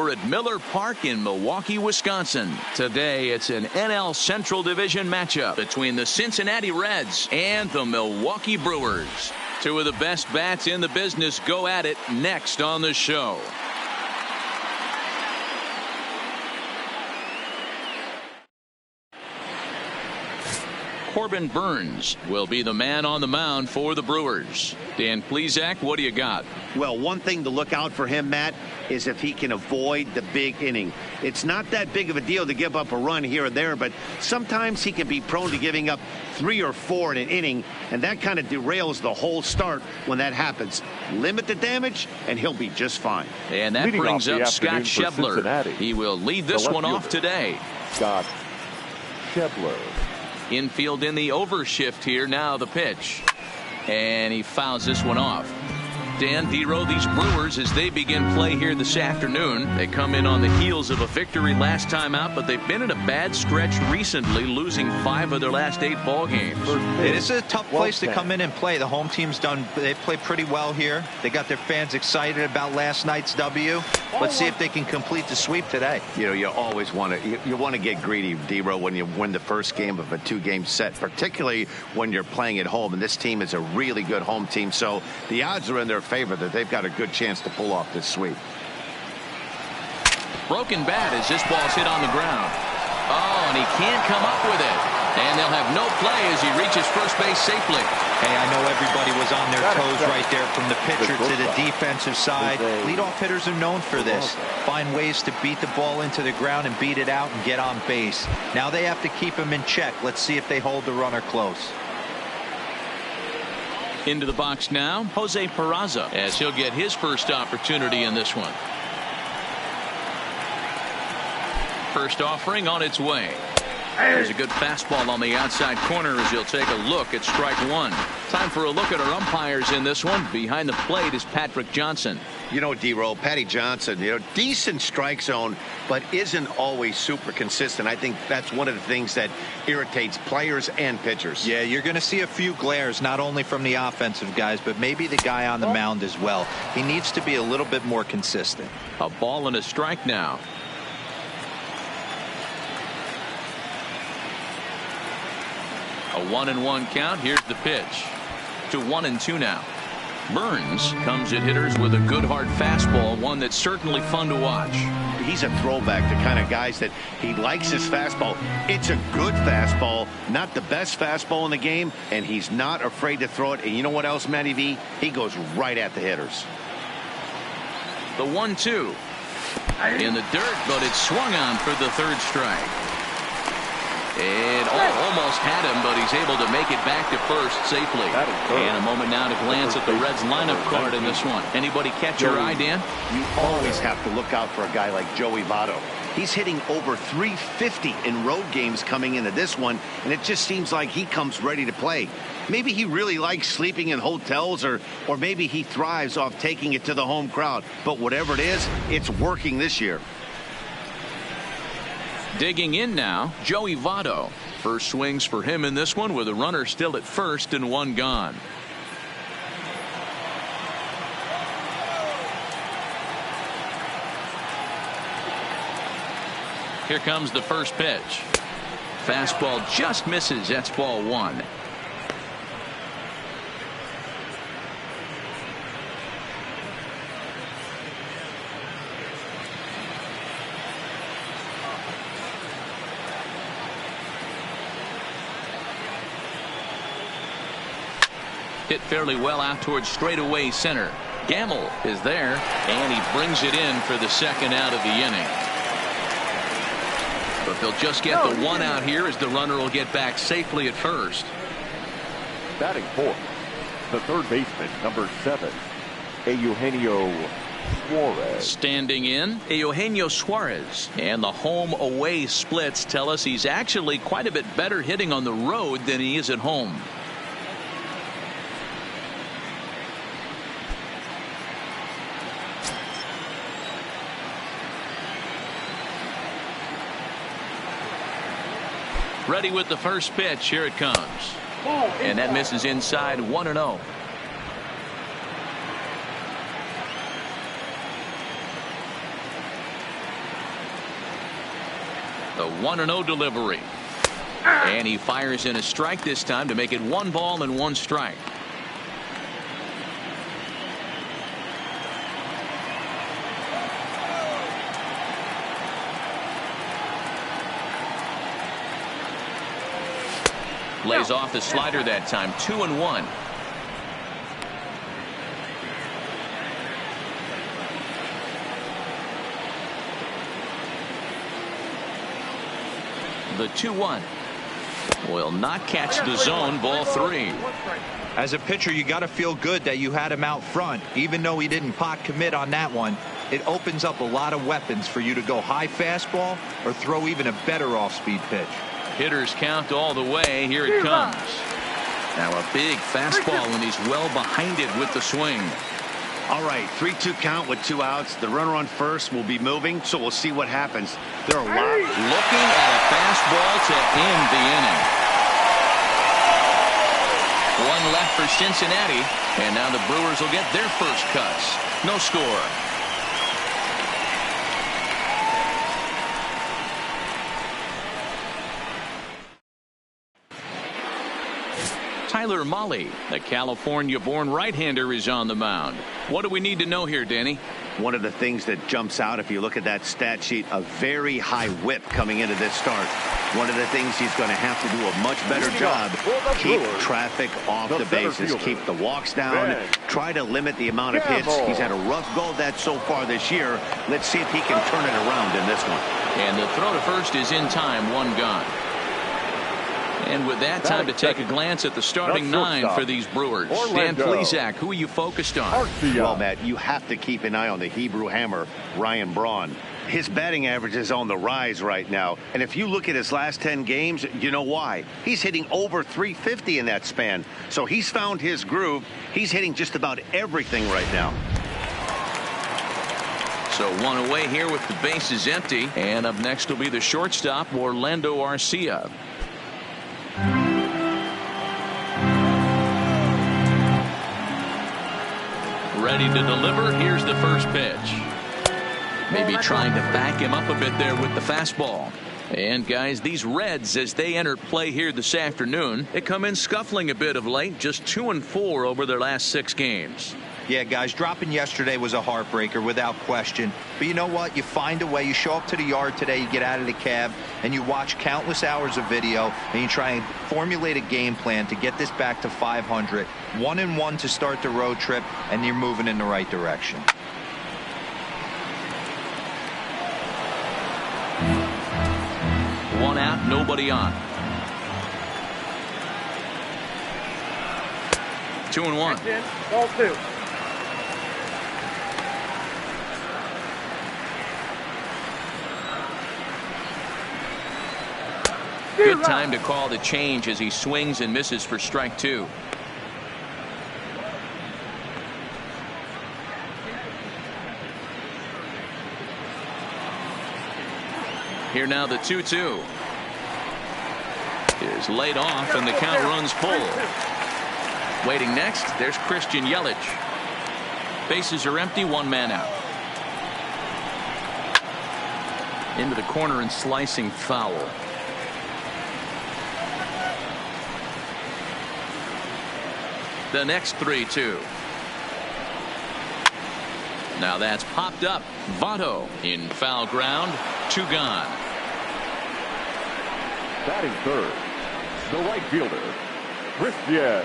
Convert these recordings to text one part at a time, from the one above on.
We're at Miller Park in Milwaukee, Wisconsin. Today, it's an NL Central Division matchup between the Cincinnati Reds and the Milwaukee Brewers. Two of the best bats in the business go at it next on the show. Corbin Burnes will be the man on the mound for the Brewers. Dan Plesac, what do you got? Well, one thing to look out for him, Matt, is if he can avoid the big inning. It's not that big of a deal to give up a run here or there, but sometimes he can be prone to giving up 3 or 4 in an inning, and that kind of derails the whole start when that happens. Limit the damage, and he'll be just fine. And that brings up Scott Schebler. He will lead this one off today. Scott Schebler. Infield in the overshift here. Now the pitch. And he fouls this one off. Dan, Dero, these Brewers, as they begin play here this afternoon, they come in on the heels of a victory last time out, but they've been in a bad stretch recently, losing 5 of their last 8 ball games. It is a tough place to come in and play. The home team's they played pretty well here. They got their fans excited about last night's W. Let's see if they can complete the sweep today. You know, you always want to get greedy, Dero, when you win the first game of a 2-game set, particularly when you're playing at home, and this team is a really good home team, so the odds are in their favor that they've got a good chance to pull off this sweep. Broken bat as this ball's hit on the ground. Oh, and he can't come up with it. And they'll have no play as he reaches first base safely. Hey, I know everybody was on their toes right there from the pitcher to the defensive side. Leadoff hitters are known for this. Find ways to beat the ball into the ground and beat it out and get on base. Now they have to keep him in check. Let's see if they hold the runner close. Into the box now, Jose Peraza, as he'll get his first opportunity in this one. First offering on its way. There's a good fastball on the outside corner as he'll take a look at strike 1. Time for a look at our umpires in this one. Behind the plate is Patrick Johnson. You know, D-Roll, Patty Johnson, decent strike zone, but isn't always super consistent. I think that's one of the things that irritates players and pitchers. Yeah, you're going to see a few glares, not only from the offensive guys, but maybe the guy on the mound as well. He needs to be a little bit more consistent. A ball and a strike now. A 1-1 count. Here's the pitch. To 1-2 now. Burnes comes at hitters with a good hard fastball, one that's certainly fun to watch. He's a throwback to kind of guys that he likes his fastball. It's a good fastball, not the best fastball in the game, and he's not afraid to throw it. And you know what else, Matty V? He goes right at the hitters. The 1-2 in the dirt, but it's swung on for the 3rd strike. And almost had him, but he's able to make it back to first safely. And a moment now to glance at the Reds lineup card in this one. Anybody catch your eye, Dan? You always have to look out for a guy like Joey Votto. He's hitting over 350 in road games coming into this one, and it just seems like he comes ready to play. Maybe he really likes sleeping in hotels, or maybe he thrives off taking it to the home crowd. But whatever it is, it's working this year. Digging in now, Joey Votto. First swings for him in this one with a runner still at first and 1 gone. Here comes the first pitch. Fastball just misses. That's ball 1. Hit fairly well out towards straightaway center. Gamble is there, and he brings it in for the 2nd out of the inning. But they'll just get the 1 out here as the runner will get back safely at first. Batting 4th, the 3rd baseman, number 7, Eugenio Suarez. Standing in, Eugenio Suarez. And the home-away splits tell us he's actually quite a bit better hitting on the road than he is at home. Ready with the first pitch. Here it comes. And that misses inside. 1-0. The 1-0 delivery. And he fires in a strike this time to make it 1 ball and 1 strike. Lays off the slider that time. 2-1. The 2-1 will not catch the zone. Ball 3. As a pitcher, you got to feel good that you had him out front. Even though he didn't pot commit on that one, it opens up a lot of weapons for you to go high fastball or throw even a better off-speed pitch. Hitters count all the way. Here it comes. Now a big fastball, and he's well behind it with the swing. All right, 3-2 count with 2 outs. The runner on first will be moving, so we'll see what happens. There are a lot. Looking at a fastball to end the inning. 1 left for Cincinnati, and now the Brewers will get their first cuts. No score. Tyler Mahle, the California-born right-hander, is on the mound. What do we need to know here, Danny? One of the things that jumps out if you look at that stat sheet, a very high whip coming into this start. One of the things he's going to have to do a much better job, keep traffic off the bases, keep the walks down, try to limit the amount of hits. He's had a rough go of that so far this year. Let's see if he can turn it around in this one. And the throw to first is in time. 1 gone. And with that, time to take a glance at the starting 9 for these Brewers. Dan Plesac, who are you focused on? Well, Matt, you have to keep an eye on the Hebrew Hammer, Ryan Braun. His batting average is on the rise right now. And if you look at his last 10 games, you know why. He's hitting over 350 in that span. So he's found his groove. He's hitting just about everything right now. So 1 away here with the bases empty. And up next will be the shortstop, Orlando Arcia. Ready to deliver. Here's the first pitch. Maybe trying to back him up a bit there with the fastball. And guys, these Reds, as they enter play here this afternoon, they come in scuffling a bit of late. Just 2-4 over their last 6 games. Yeah, guys, dropping yesterday was a heartbreaker without question. But you know what? You find a way. You show up to the yard today, you get out of the cab, and you watch countless hours of video, and you try and formulate a game plan to get this back to 500. 1-1 to start the road trip, and you're moving in the right direction. One out, nobody on. 2-1. Ball 2. Good time to call the change as he swings and misses for strike 2. Here now the 2-2 is laid off, and the count runs full. Waiting next, there's Christian Yelich. Bases are empty, 1 man out. Into the corner and slicing foul. The next 3-2. Now that's popped up. Votto in foul ground. 2 gone. Batting third, the right fielder, Christian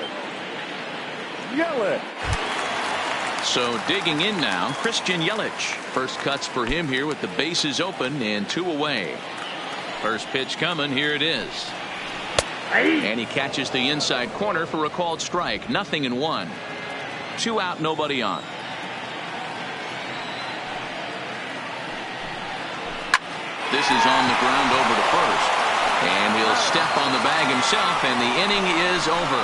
Yelich. So digging in now, Christian Yelich. First cuts for him here with the bases open and 2 away. First pitch coming. Here it is. And he catches the inside corner for a called strike. 0-1. 2 out, nobody on. This is on the ground over to first. And he'll step on the bag himself, and the inning is over.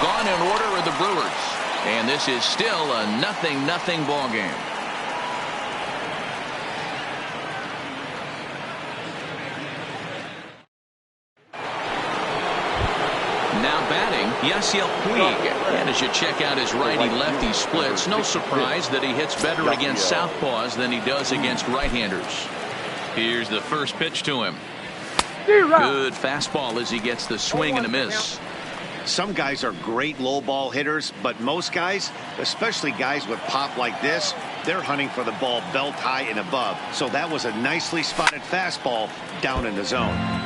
Gone in order are the Brewers. And this is still a 0-0 ball game. Now batting, Yasiel Puig. And as you check out his righty-lefty splits, no surprise that he hits better against southpaws than he does against right-handers. Here's the first pitch to him. Good fastball as he gets the swing and a miss. Some guys are great low ball hitters, but most guys, especially guys with pop like this, they're hunting for the ball belt high and above. So that was a nicely spotted fastball down in the zone.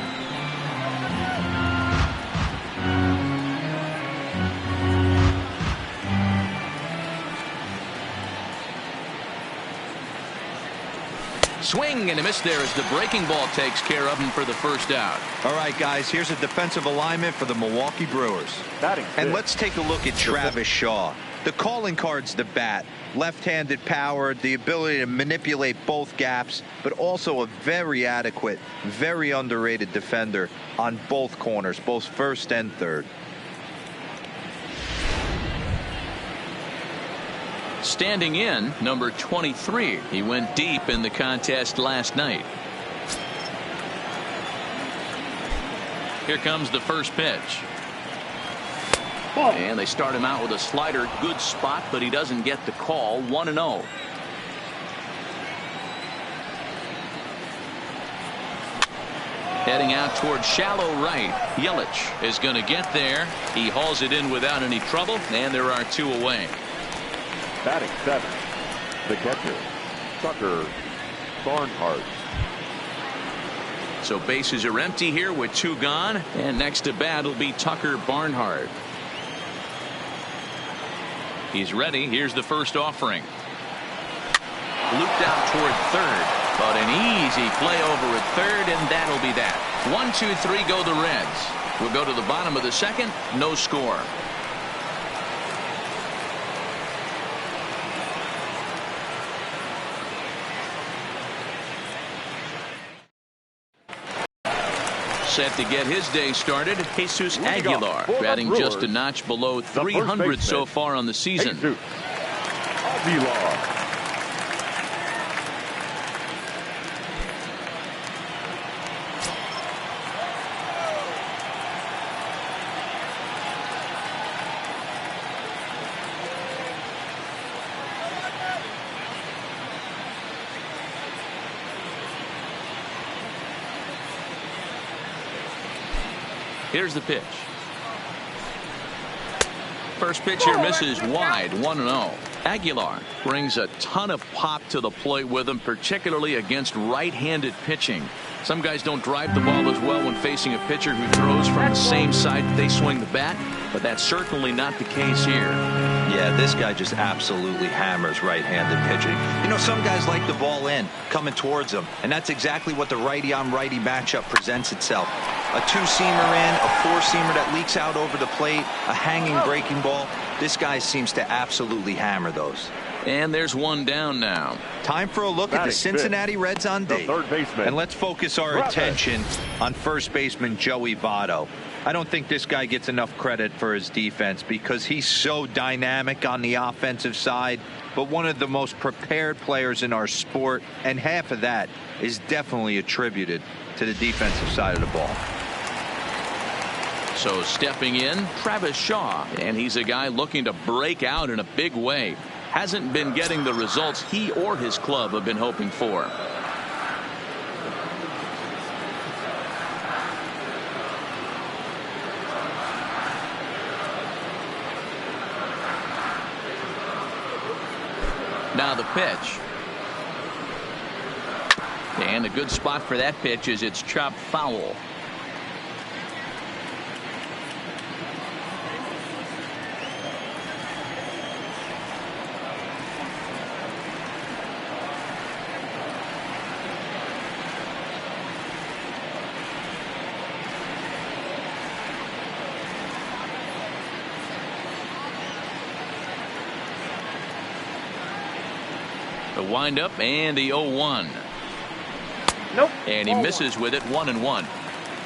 Swing and a miss there as the breaking ball takes care of him for the first out. All right, guys, here's a defensive alignment for the Milwaukee Brewers. And let's take a look at Travis Shaw. The calling card's the bat. Left-handed power, the ability to manipulate both gaps, but also a very adequate, very underrated defender on both corners, both first and third. Standing in, number 23. He went deep in the contest last night. Here comes the first pitch. And they start him out with a slider. Good spot, but he doesn't get the call. 1-0. Heading out towards shallow right. Yelich is going to get there. He hauls it in without any trouble, and there are two away. Batting seventh, the catcher, Tucker Barnhart. So bases are empty here with two gone, and next to bat will be Tucker Barnhart. He's ready. Here's the first offering. Looped out toward third, but an easy play over at third, and that'll be that. 1-2-3 go the Reds. We'll go to the bottom of the second. No score. Set to get his day started, Jesus Aguilar, batting just a notch below 300 so far on the season. Aguilar. Here's the pitch. First pitch here misses wide. 1-0. Aguilar brings a ton of pop to the plate with him, particularly against right-handed pitching. Some guys don't drive the ball as well when facing a pitcher who throws from the same side that they swing the bat, but that's certainly not the case here. Yeah, this guy just absolutely hammers right-handed pitching. You know, some guys like the ball in, coming towards them, and that's exactly what the righty-on-righty matchup presents itself. A two-seamer in, a four-seamer that leaks out over the plate, a hanging breaking ball. This guy seems to absolutely hammer those. And there's one down now. Time for a look at the Cincinnati Reds on D. And let's focus our attention on first baseman Joey Votto. I don't think this guy gets enough credit for his defense because he's so dynamic on the offensive side, but one of the most prepared players in our sport, and half of that is definitely attributed to the defensive side of the ball. So stepping in, Travis Shaw, and he's a guy looking to break out in a big way. Hasn't been getting the results he or his club have been hoping for. Now the pitch. And a good spot for that pitch is it's chopped foul. The windup and the 0-1. Nope. And he misses with it. 1-1.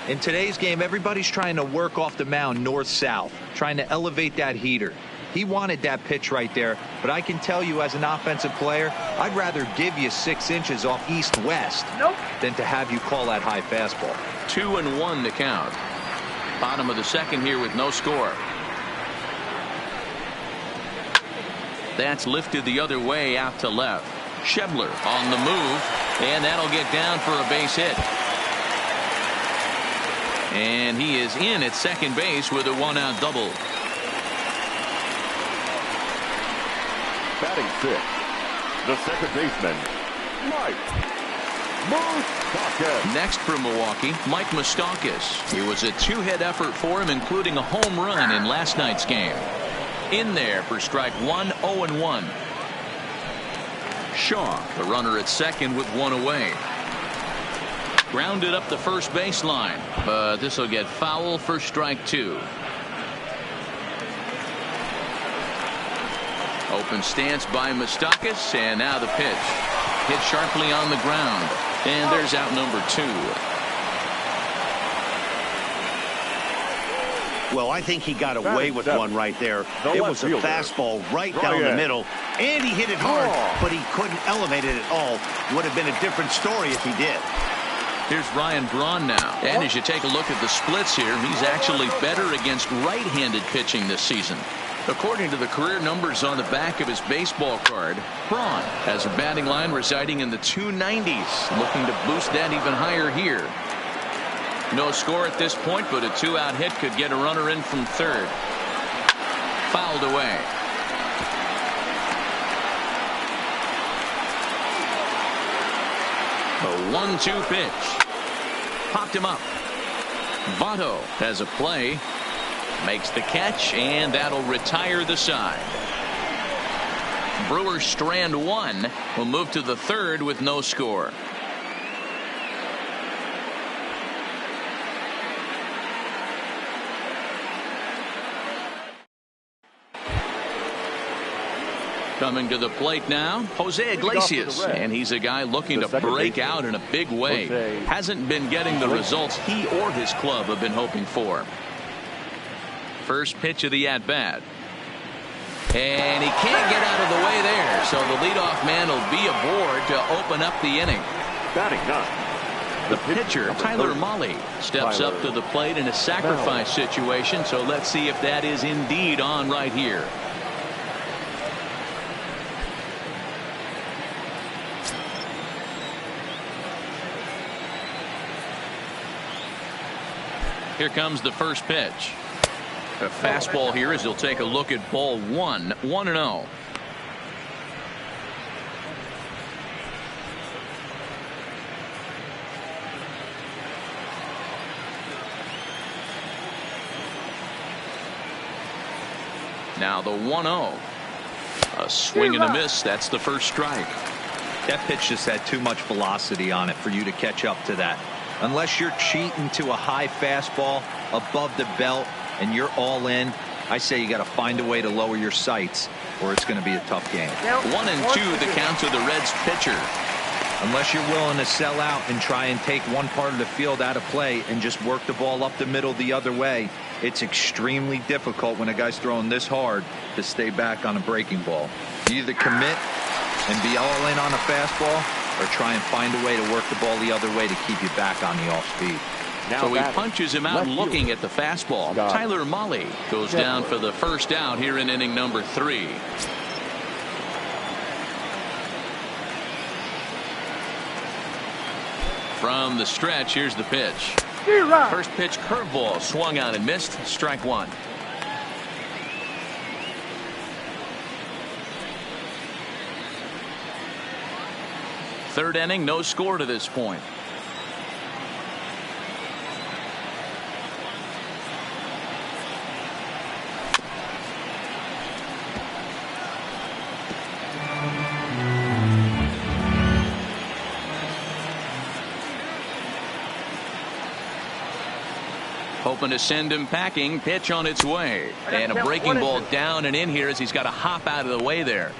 In today's game, everybody's trying to work off the mound north-south, trying to elevate that heater. He wanted that pitch right there, but I can tell you as an offensive player, I'd rather give you 6 inches off east-west than to have you call that high fastball. 2-1 to count. Bottom of the second here with no score. That's lifted the other way out to left. Schebler on the move, and that'll get down for a base hit. And he is in at second base with a 1-out double. Batting sixth, the second baseman, Mike Moustakas. Next for Milwaukee, Mike Moustakas. It was a two-hit effort for him, including a home run in last night's game. In there for strike one, 0-1. Shaw, the runner at second with one away. Grounded up the first baseline, but this will get foul for strike two. Open stance by Moustakas, and now the pitch. Hit sharply on the ground, and there's out number two. Well, I think he got away with one right there. It was a fastball right down the middle, and he hit it hard, but he couldn't elevate it at all. Would have been a different story if he did. Here's Ryan Braun now, and as you take a look at the splits here, he's actually better against right-handed pitching this season. According to the career numbers on the back of his baseball card, Braun has a batting line residing in the 290s, looking to boost that even higher here. No score at this point, but a two-out hit could get a runner in from third. Fouled away. A 1-2 pitch. Popped him up. Votto has a play. Makes the catch, and that'll retire the side. Brewers strand one. Will move to the third with no score. Coming to the plate now, Jose Iglesias, and he's a guy looking to break out in a big way. Hasn't been getting the results he or his club have been hoping for. First pitch of the at-bat. And he can't get out of the way there, so the leadoff man will be aboard to open up the inning. Batting ninth, the pitcher, Tyler Mahle, steps up to the plate in a sacrifice situation, so let's see if that is indeed on right here. Here comes the first pitch. A fastball here as he'll take a look at ball one. 1-0. Now the 1-0. A swing and a miss. That's the first strike. That pitch just had too much velocity on it for you to catch up to that. Unless you're cheating to a high fastball above the belt and you're all in, I say you got to find a way to lower your sights or it's going to be a tough game. 1-2 the count to the Reds pitcher. Unless you're willing to sell out and try and take one part of the field out of play and just work the ball up the middle the other way, it's extremely difficult when a guy's throwing this hard to stay back on a breaking ball. You either commit and be all in on a fastball or try and find a way to work the ball the other way to keep you back on the off speed. So he punches him out looking at the fastball. Tyler Mahle goes down for the first out here in inning number 3. From the stretch, here's the pitch. First pitch curveball swung out and missed. Strike one. Third inning, no score to this point. Hoping to send him packing. Pitch on its way. And a breaking ball down and in here as he's got to hop out of the way there.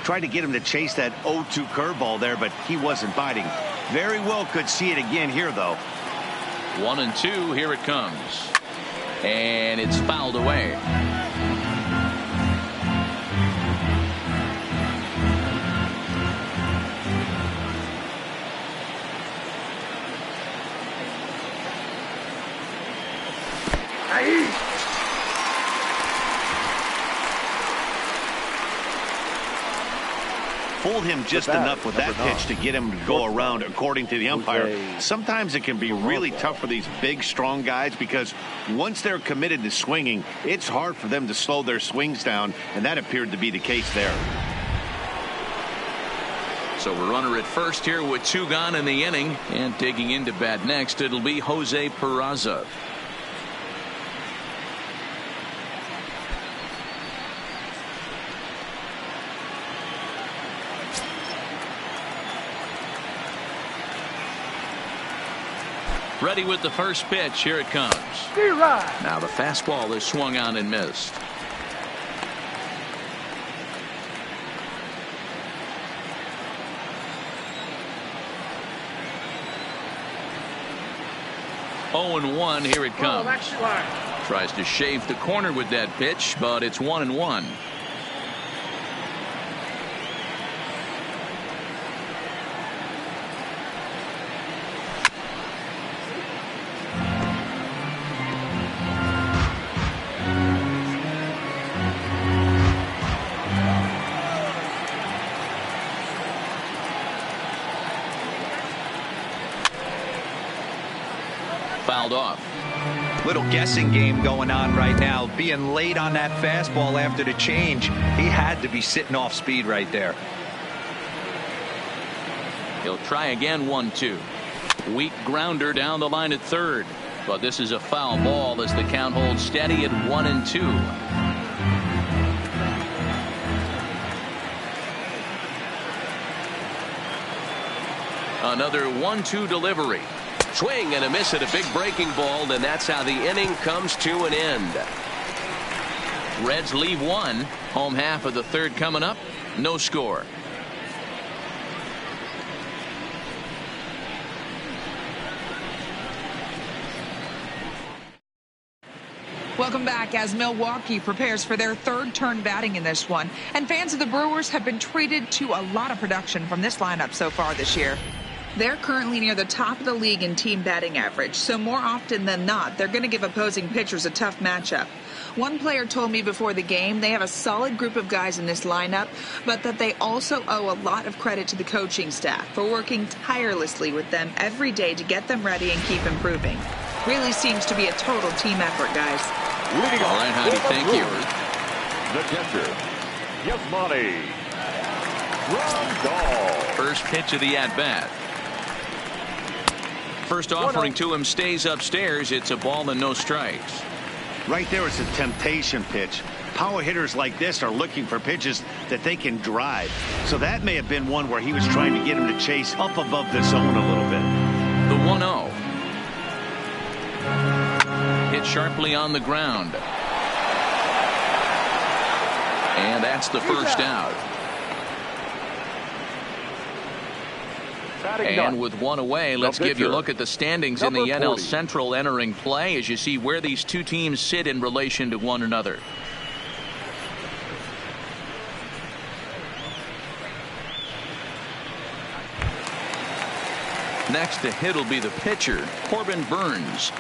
Tried to get him to chase that 0-2 curveball there, but he wasn't biting. Very well could see it again here, though. 1-2. Here it comes. And it's fouled away. fooled him just enough with that pitch to get him to go around, according to the umpire. Sometimes it can be really tough for these big, strong guys because once they're committed to swinging, it's hard for them to slow their swings down, and that appeared to be the case there. So a runner at first here with 2 gone in the inning, and digging into bat next, it'll be Jose Peraza. Ready with the first pitch. Here it comes. Now the fastball is swung on and missed. Oh, 0-1. Here it comes. Tries to shave the corner with that pitch, but it's 1-1. Fouled off. Little guessing game going on right now. Being late on that fastball after the change. He had to be sitting off speed right there. He'll try again. 1-2. Weak grounder down the line at third. But this is a foul ball as the count holds steady at 1-2. Another 1-2 delivery. Swing and a miss at a big breaking ball, and that's how the inning comes to an end. Reds leave 1. Home half of the third coming up. No score. Welcome back as Milwaukee prepares for their third turn batting in this one. And fans of the Brewers have been treated to a lot of production from this lineup so far this year. They're currently near the top of the league in team batting average, so more often than not, they're going to give opposing pitchers a tough matchup. One player told me before the game they have a solid group of guys in this lineup, but that they also owe a lot of credit to the coaching staff for working tirelessly with them every day to get them ready and keep improving. Really seems to be a total team effort, guys. All right, Heidi, thank you. The catcher, Yasmani Grandal. First pitch of the at-bat. First offering to him stays upstairs. It's a ball and no strikes. Right there, it's a temptation pitch. Power hitters like this are looking for pitches that they can drive. So that may have been one where he was trying to get him to chase up above the zone a little bit. The 1-0. Hit sharply on the ground. And that's the first out. And with 1 away, let's give you a look at the standings in the NL Central entering play as you see where these two teams sit in relation to one another. Next to hit will be the pitcher, Corbin Burns.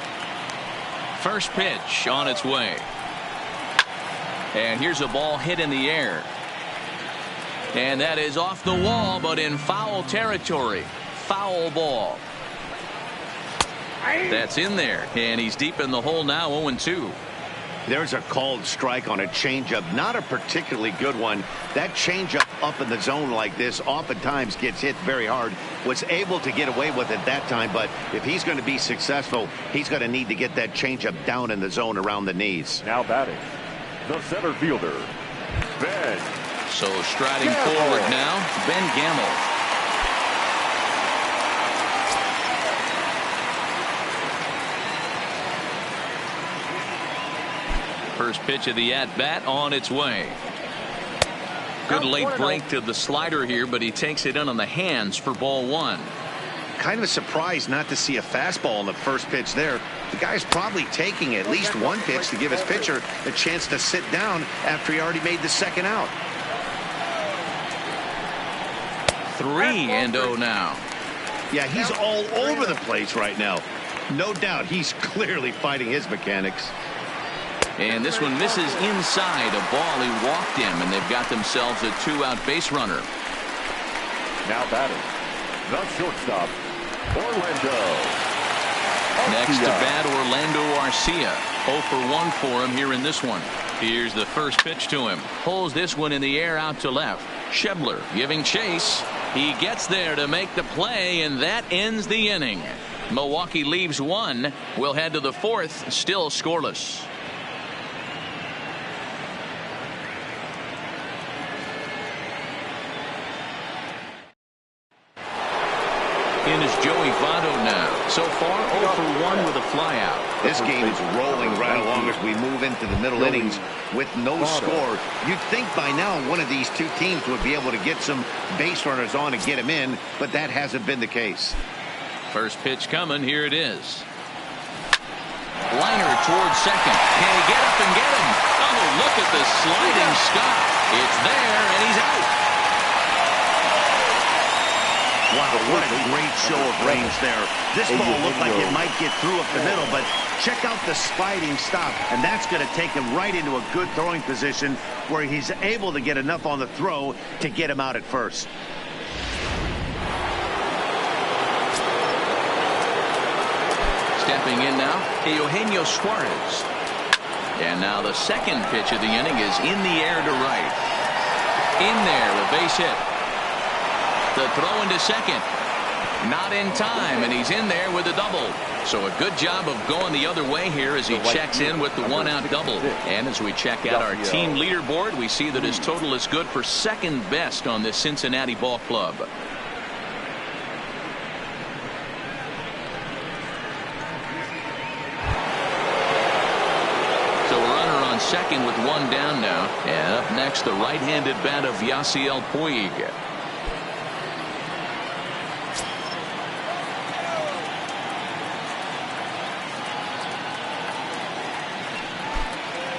First pitch on its way. And here's a ball hit in the air. And that is off the wall, but in foul territory. Foul ball. That's in there, and he's deep in the hole now. 0-2. There's a called strike on a changeup, not a particularly good one. That changeup up in the zone like this oftentimes gets hit very hard. Was able to get away with it that time, but if he's going to be successful, he's going to need to get that changeup down in the zone around the knees. Now batting, the center fielder, Ben. So striding forward now, Ben Gamel. First pitch of the at-bat on its way. Good late break to the slider here, but he takes it in on the hands for ball 1. Kind of a surprise not to see a fastball in the first pitch there. The guy's probably taking at least one pitch to give his pitcher a chance to sit down after he already made the second out. 3-0 now. Yeah, he's all over the place right now. No doubt he's clearly fighting his mechanics. And this one misses inside a ball he walked him, and they've got themselves a 2-out base runner. Now batting, the shortstop, Orlando. Next to bat, Orlando Arcia. 0 for 1 for him here in this one. Here's the first pitch to him. Pulls this one in the air out to left. Schebler giving chase. He gets there to make the play, and that ends the inning. Milwaukee leaves one. We'll head to the fourth, still scoreless. In is Joey Votto now. So far, 0 for 1 with a flyout. This game is rolling right along as we move into the middle innings with no score. You'd think by now one of these two teams would be able to get some base runners on and get him in, but that hasn't been the case. First pitch coming. Here it is. Liner towards second. Can he get up and get him? Oh, look at the sliding stop. It's there, and he's out. Wow, what a great show of range there. This ball looked like it might get through up the middle, but check out the sliding stop, and that's going to take him right into a good throwing position where he's able to get enough on the throw to get him out at first. Stepping in now, Eugenio Suarez. And now the second pitch of the inning is in the air to right. In there, the base hit. The throw into second. Not in time, and he's in there with a double. So a good job of going the other way here as he checks in with the one-out double. And as we check out our team leaderboard, we see that his total is good for second best on this Cincinnati ball club. So a runner on second with one down now. And up next, the right-handed bat of Yasiel Puig.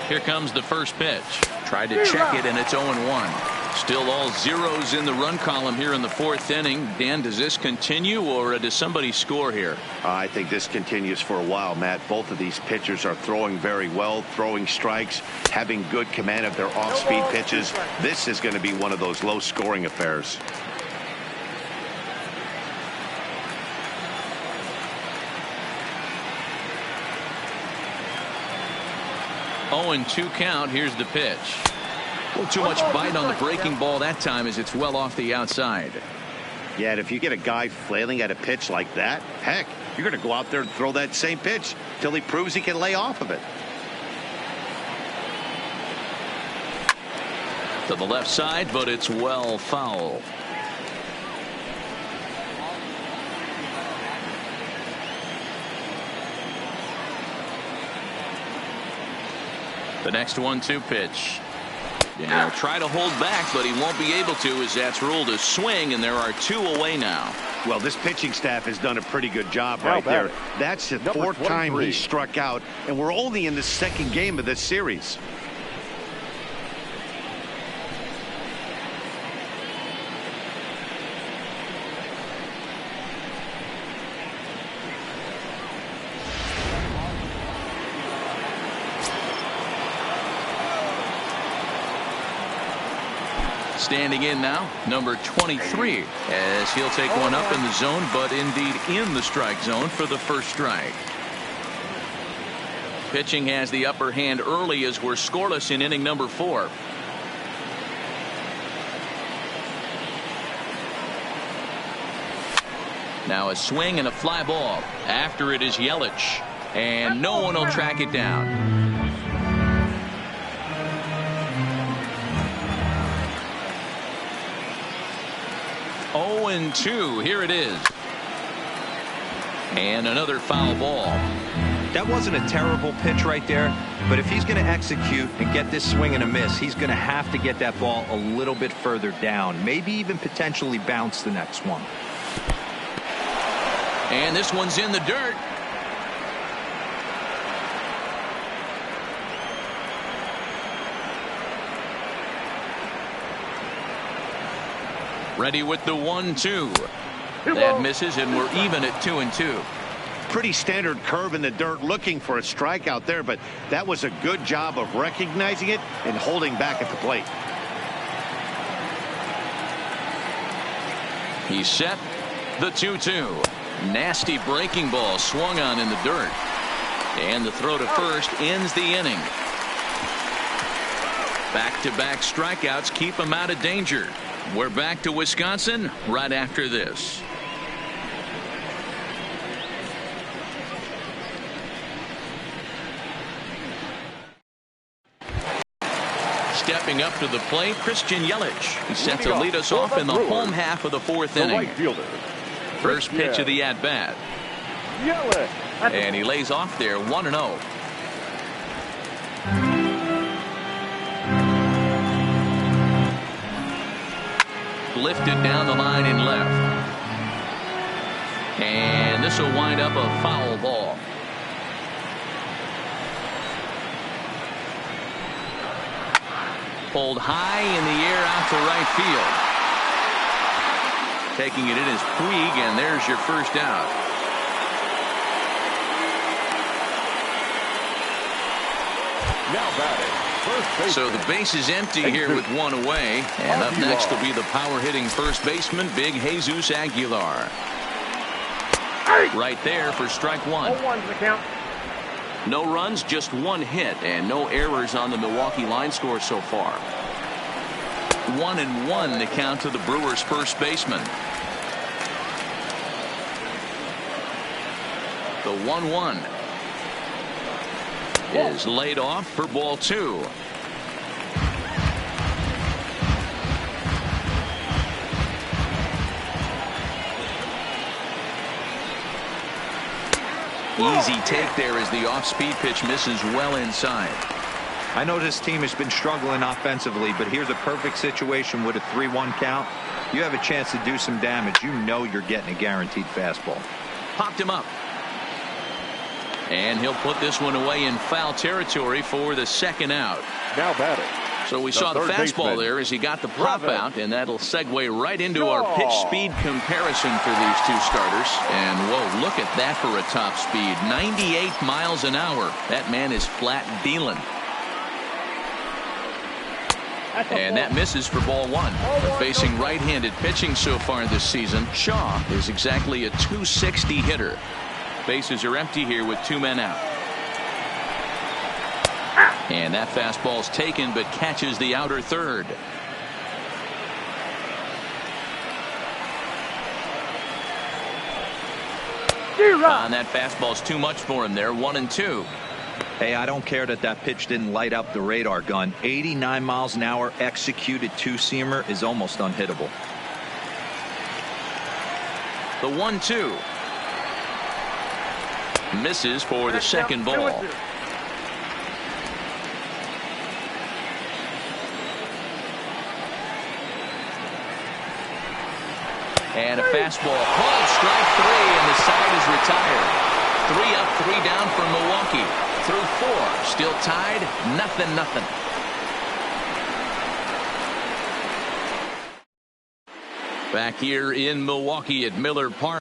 Here comes the first pitch. Tried to check it, and it's 0-1. Still all zeros in the run column here in the fourth inning. Dan, does this continue, or does somebody score here? I think this continues for a while, Matt. Both of these pitchers are throwing very well, throwing strikes, having good command of their off-speed pitches. This is going to be one of those low-scoring affairs. 0-2 count. Here's the pitch. A little too much bite on the breaking ball that time as it's well off the outside. Yeah, and if you get a guy flailing at a pitch like that, heck, you're going to go out there and throw that same pitch till he proves he can lay off of it. To the left side, but it's well foul. The next 1-2 pitch. And he'll try to hold back, but he won't be able to as that's ruled a swing, and there are two away now. Well, this pitching staff has done a pretty good job right there. That's the fourth time he struck out, and we're only in the second game of this series. Standing in now, number 23, as he'll take one up in the zone, but indeed in the strike zone for the first strike. Pitching has the upper hand early as we're scoreless in inning number 4. Now a swing and a fly ball. After it is Yelich, and no one will track it down. 0-2. Here it is. And another foul ball. That wasn't a terrible pitch right there, but if he's going to execute and get this swing and a miss, he's going to have to get that ball a little bit further down, maybe even potentially bounce the next one. And this one's in the dirt. Ready with the 1-2. That misses, and we're even at 2-2. Pretty standard curve in the dirt, looking for a strikeout there, but that was a good job of recognizing it and holding back at the plate. He's set. The 2-2. Nasty breaking ball swung on in the dirt. And the throw to first ends the inning. Back-to-back strikeouts keep him out of danger. We're back to Wisconsin right after this. Stepping up to the plate, Christian Yelich. He's set to lead us off in the home half of the fourth inning. First pitch of the at-bat. And he lays off there 1-0. Lifted down the line in left. And this will wind up a foul ball. Pulled high in the air out to right field. Taking it in is Puig, and there's your first out. Now batting. So the base is empty here with one away. And up next will be the power-hitting first baseman, Big Jesus Aguilar. Right there for strike one. 0-1 to the count. No runs, just one hit, and no errors on the Milwaukee line score so far. 1-1 the count to the Brewers' first baseman. The 1-1 is laid off for ball two. Easy take there as the off-speed pitch misses well inside. I know this team has been struggling offensively, but here's a perfect situation with a 3-1 count. You have a chance to do some damage. You know you're getting a guaranteed fastball. Popped him up. And he'll put this one away in foul territory for the second out. Now batting. So we saw the fastball there as he got the pop out, and that'll segue right into our pitch speed comparison for these two starters. And whoa, look at that for a top speed. 98 miles an hour. That man is flat dealing. And that misses for ball one. But facing right-handed pitching so far this season, Shaw is exactly a .260 hitter. Bases are empty here with two men out. And that fastball's taken but catches the outer third. And that fastball's too much for him there. 1-2. Hey, I don't care that pitch didn't light up the radar gun. 89 miles an hour executed two-seamer is almost unhittable. The 1-2 misses for the second ball. And a fastball called strike three, and the side is retired. 3 up, 3 down for Milwaukee. Through 4, still tied, 0-0. Back here in Milwaukee at Miller Park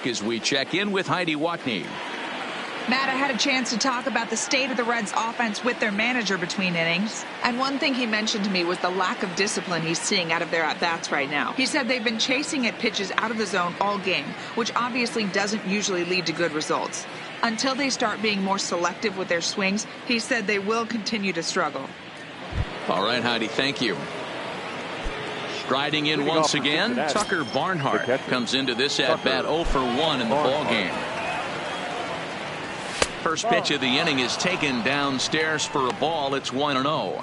as we check in with Heidi Watney. Matt, I had a chance to talk about the state of the Reds offense with their manager between innings. And one thing he mentioned to me was the lack of discipline he's seeing out of their at-bats right now. He said they've been chasing at pitches out of the zone all game, which obviously doesn't usually lead to good results. Until they start being more selective with their swings, he said they will continue to struggle. All right, Heidi, thank you. Striding in once again, Tucker Barnhart comes into this at-bat 0 for 1 in the ball game. First pitch of the inning is taken downstairs for a ball. It's 1-0.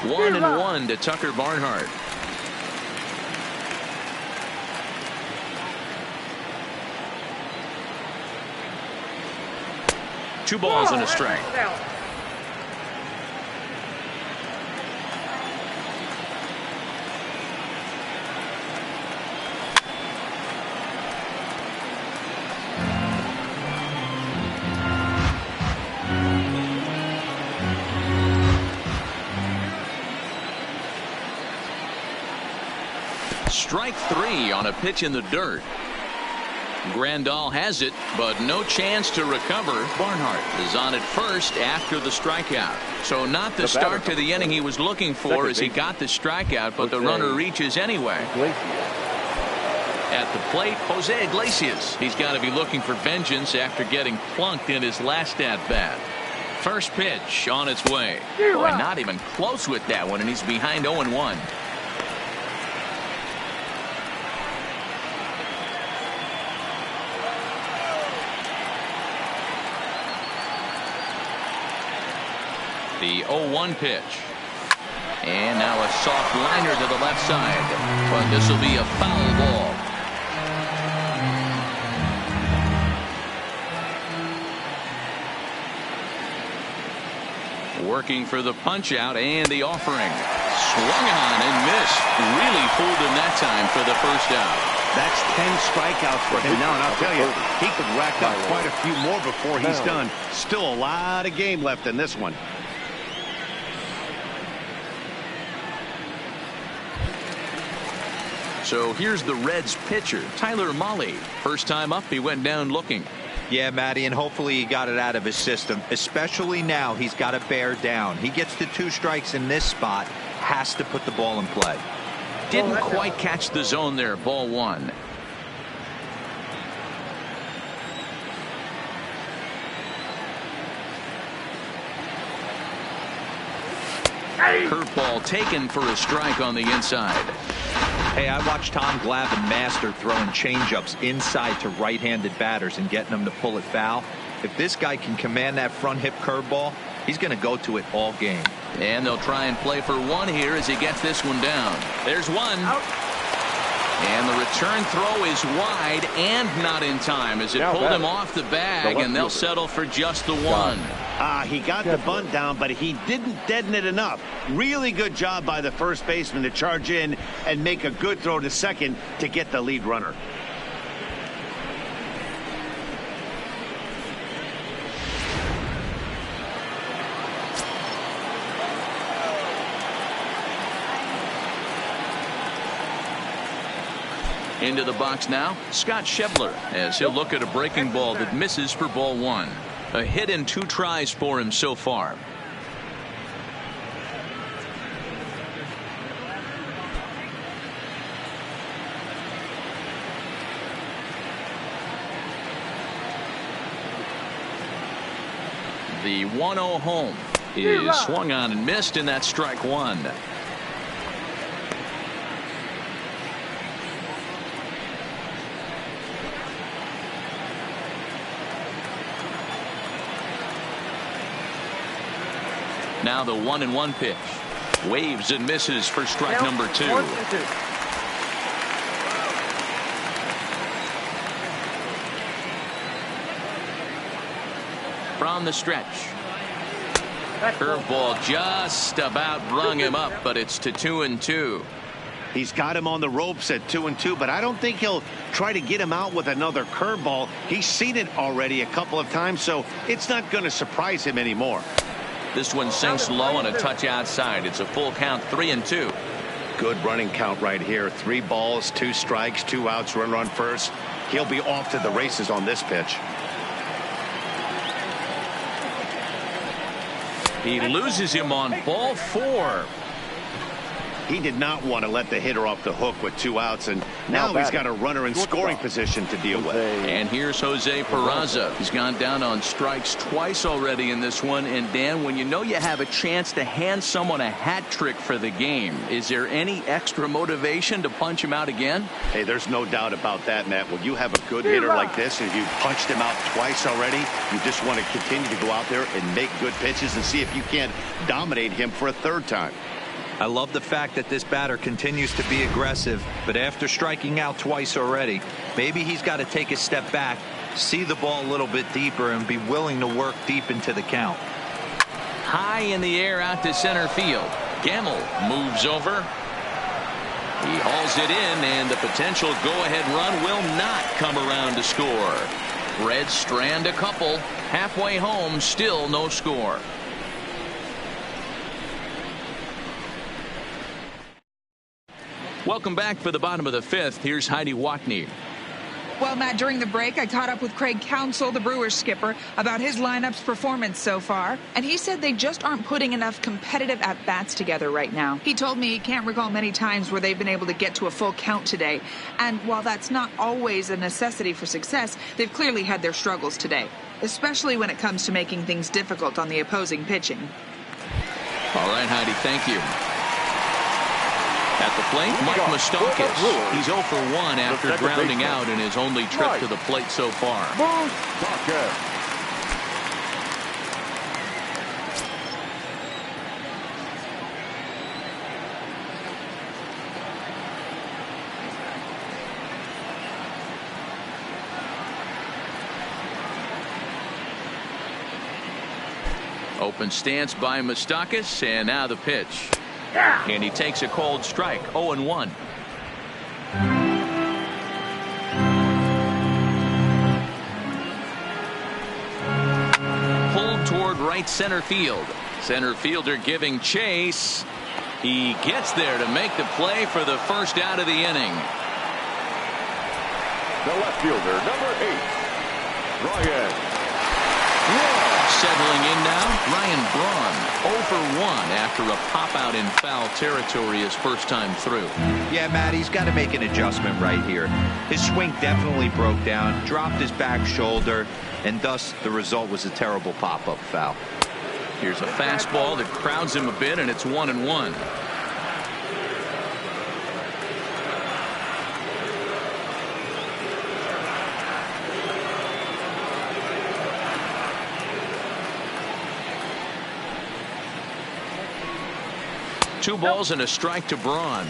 One and 1 to Tucker Barnhart. Two balls and a strike. Strike 3 on a pitch in the dirt. Grandal has it, but no chance to recover. Barnhart is on at first after the strikeout. So not the start to the inning he was looking for as he got the strikeout, but the runner reaches anyway. At the plate, Jose Iglesias. He's got to be looking for vengeance after getting plunked in his last at-bat. First pitch on its way. Boy, not even close with that one, and he's behind 0-1. The 0-1 pitch. And now a soft liner to the left side. But this will be a foul ball. Working for the punch out and the offering. Swung on and missed. Really fooled him that time for the first out. That's 10 strikeouts for him now, and I'll tell you, he could rack up quite a few more before he's done. Still a lot of game left in this one. So here's the Reds pitcher, Tyler Mahle. First time up, he went down looking. Yeah, Matty, and hopefully he got it out of his system. Especially now, he's got to bear down. He gets the 2 strikes in this spot, has to put the ball in play. Didn't quite catch the zone there. Ball 1. Curveball taken for a strike on the inside. Hey, I watched Tom Glavine master throwing changeups inside to right-handed batters and getting them to pull it foul. If this guy can command that front hip curveball, he's going to go to it all game. And they'll try and play for 1 here as he gets this one down. There's 1. Out. And the return throw is wide and not in time as it pulled him off the bag, and they'll settle for just the 1. He got the bunt down, but he didn't deaden it enough. Really good job by the first baseman to charge in and make a good throw to second to get the lead runner. Into the box now, Scott Schebler, as he'll look at a breaking ball that misses for ball 1. A hit in 2 tries for him so far. The 1-0 home is swung on and missed, and that's strike 1. Now the 1-1 pitch. Waves and misses for strike number 2. From the stretch. Curveball just about brung him up, but it's to 2-2. He's got him on the ropes at 2-2, but I don't think he'll try to get him out with another curveball. He's seen it already a couple of times, so it's not going to surprise him anymore. This one sinks low and a touch outside. It's a full count, 3-2. Good running count right here. 3 balls, 2 strikes, 2 outs, runner on first. He'll be off to the races on this pitch. He loses him on ball 4. He did not want to let the hitter off the hook with 2 outs, and now he's got a runner in scoring position to deal with. And here's Jose Peraza. He's gone down on strikes twice already in this one. And Dan, when you know you have a chance to hand someone a hat trick for the game, is there any extra motivation to punch him out again? Hey, there's no doubt about that, Matt. When you have a good hitter like this and you've punched him out twice already, you just want to continue to go out there and make good pitches and see if you can't dominate him for a 3rd time. I love the fact that this batter continues to be aggressive, but after striking out twice already, maybe he's got to take a step back, see the ball a little bit deeper, and be willing to work deep into the count. High in the air out to center field. Gamble moves over. He hauls it in, and the potential go-ahead run will not come around to score. Reds strand a couple. Halfway home, still no score. Welcome back for the bottom of the 5th. Here's Heidi Watney. Well, Matt, during the break, I caught up with Craig Counsell, the Brewers skipper, about his lineup's performance so far. And he said they just aren't putting enough competitive at-bats together right now. He told me he can't recall many times where they've been able to get to a full count today. And while that's not always a necessity for success, they've clearly had their struggles today, especially when it comes to making things difficult on the opposing pitching. All right, Heidi, thank you. At the plate, Mike Moustakas. He's 0 for 1 after grounding out in his only trip to the plate so far. Open stance by Moustakas, and now the pitch. And he takes a cold strike, 0-1. Pulled toward right center field. Center fielder giving chase. He gets there to make the play for the first out of the inning. The left fielder, number 8, Ryan. Settling in now, Ryan Braun, 0 for 1 after a pop-out in foul territory his first time through. Yeah, Matt, he's got to make an adjustment right here. His swing definitely broke down, dropped his back shoulder, and thus the result was a terrible pop-up foul. Here's a fastball that crowds him a bit, and it's 1-1. Two balls and a strike to Braun.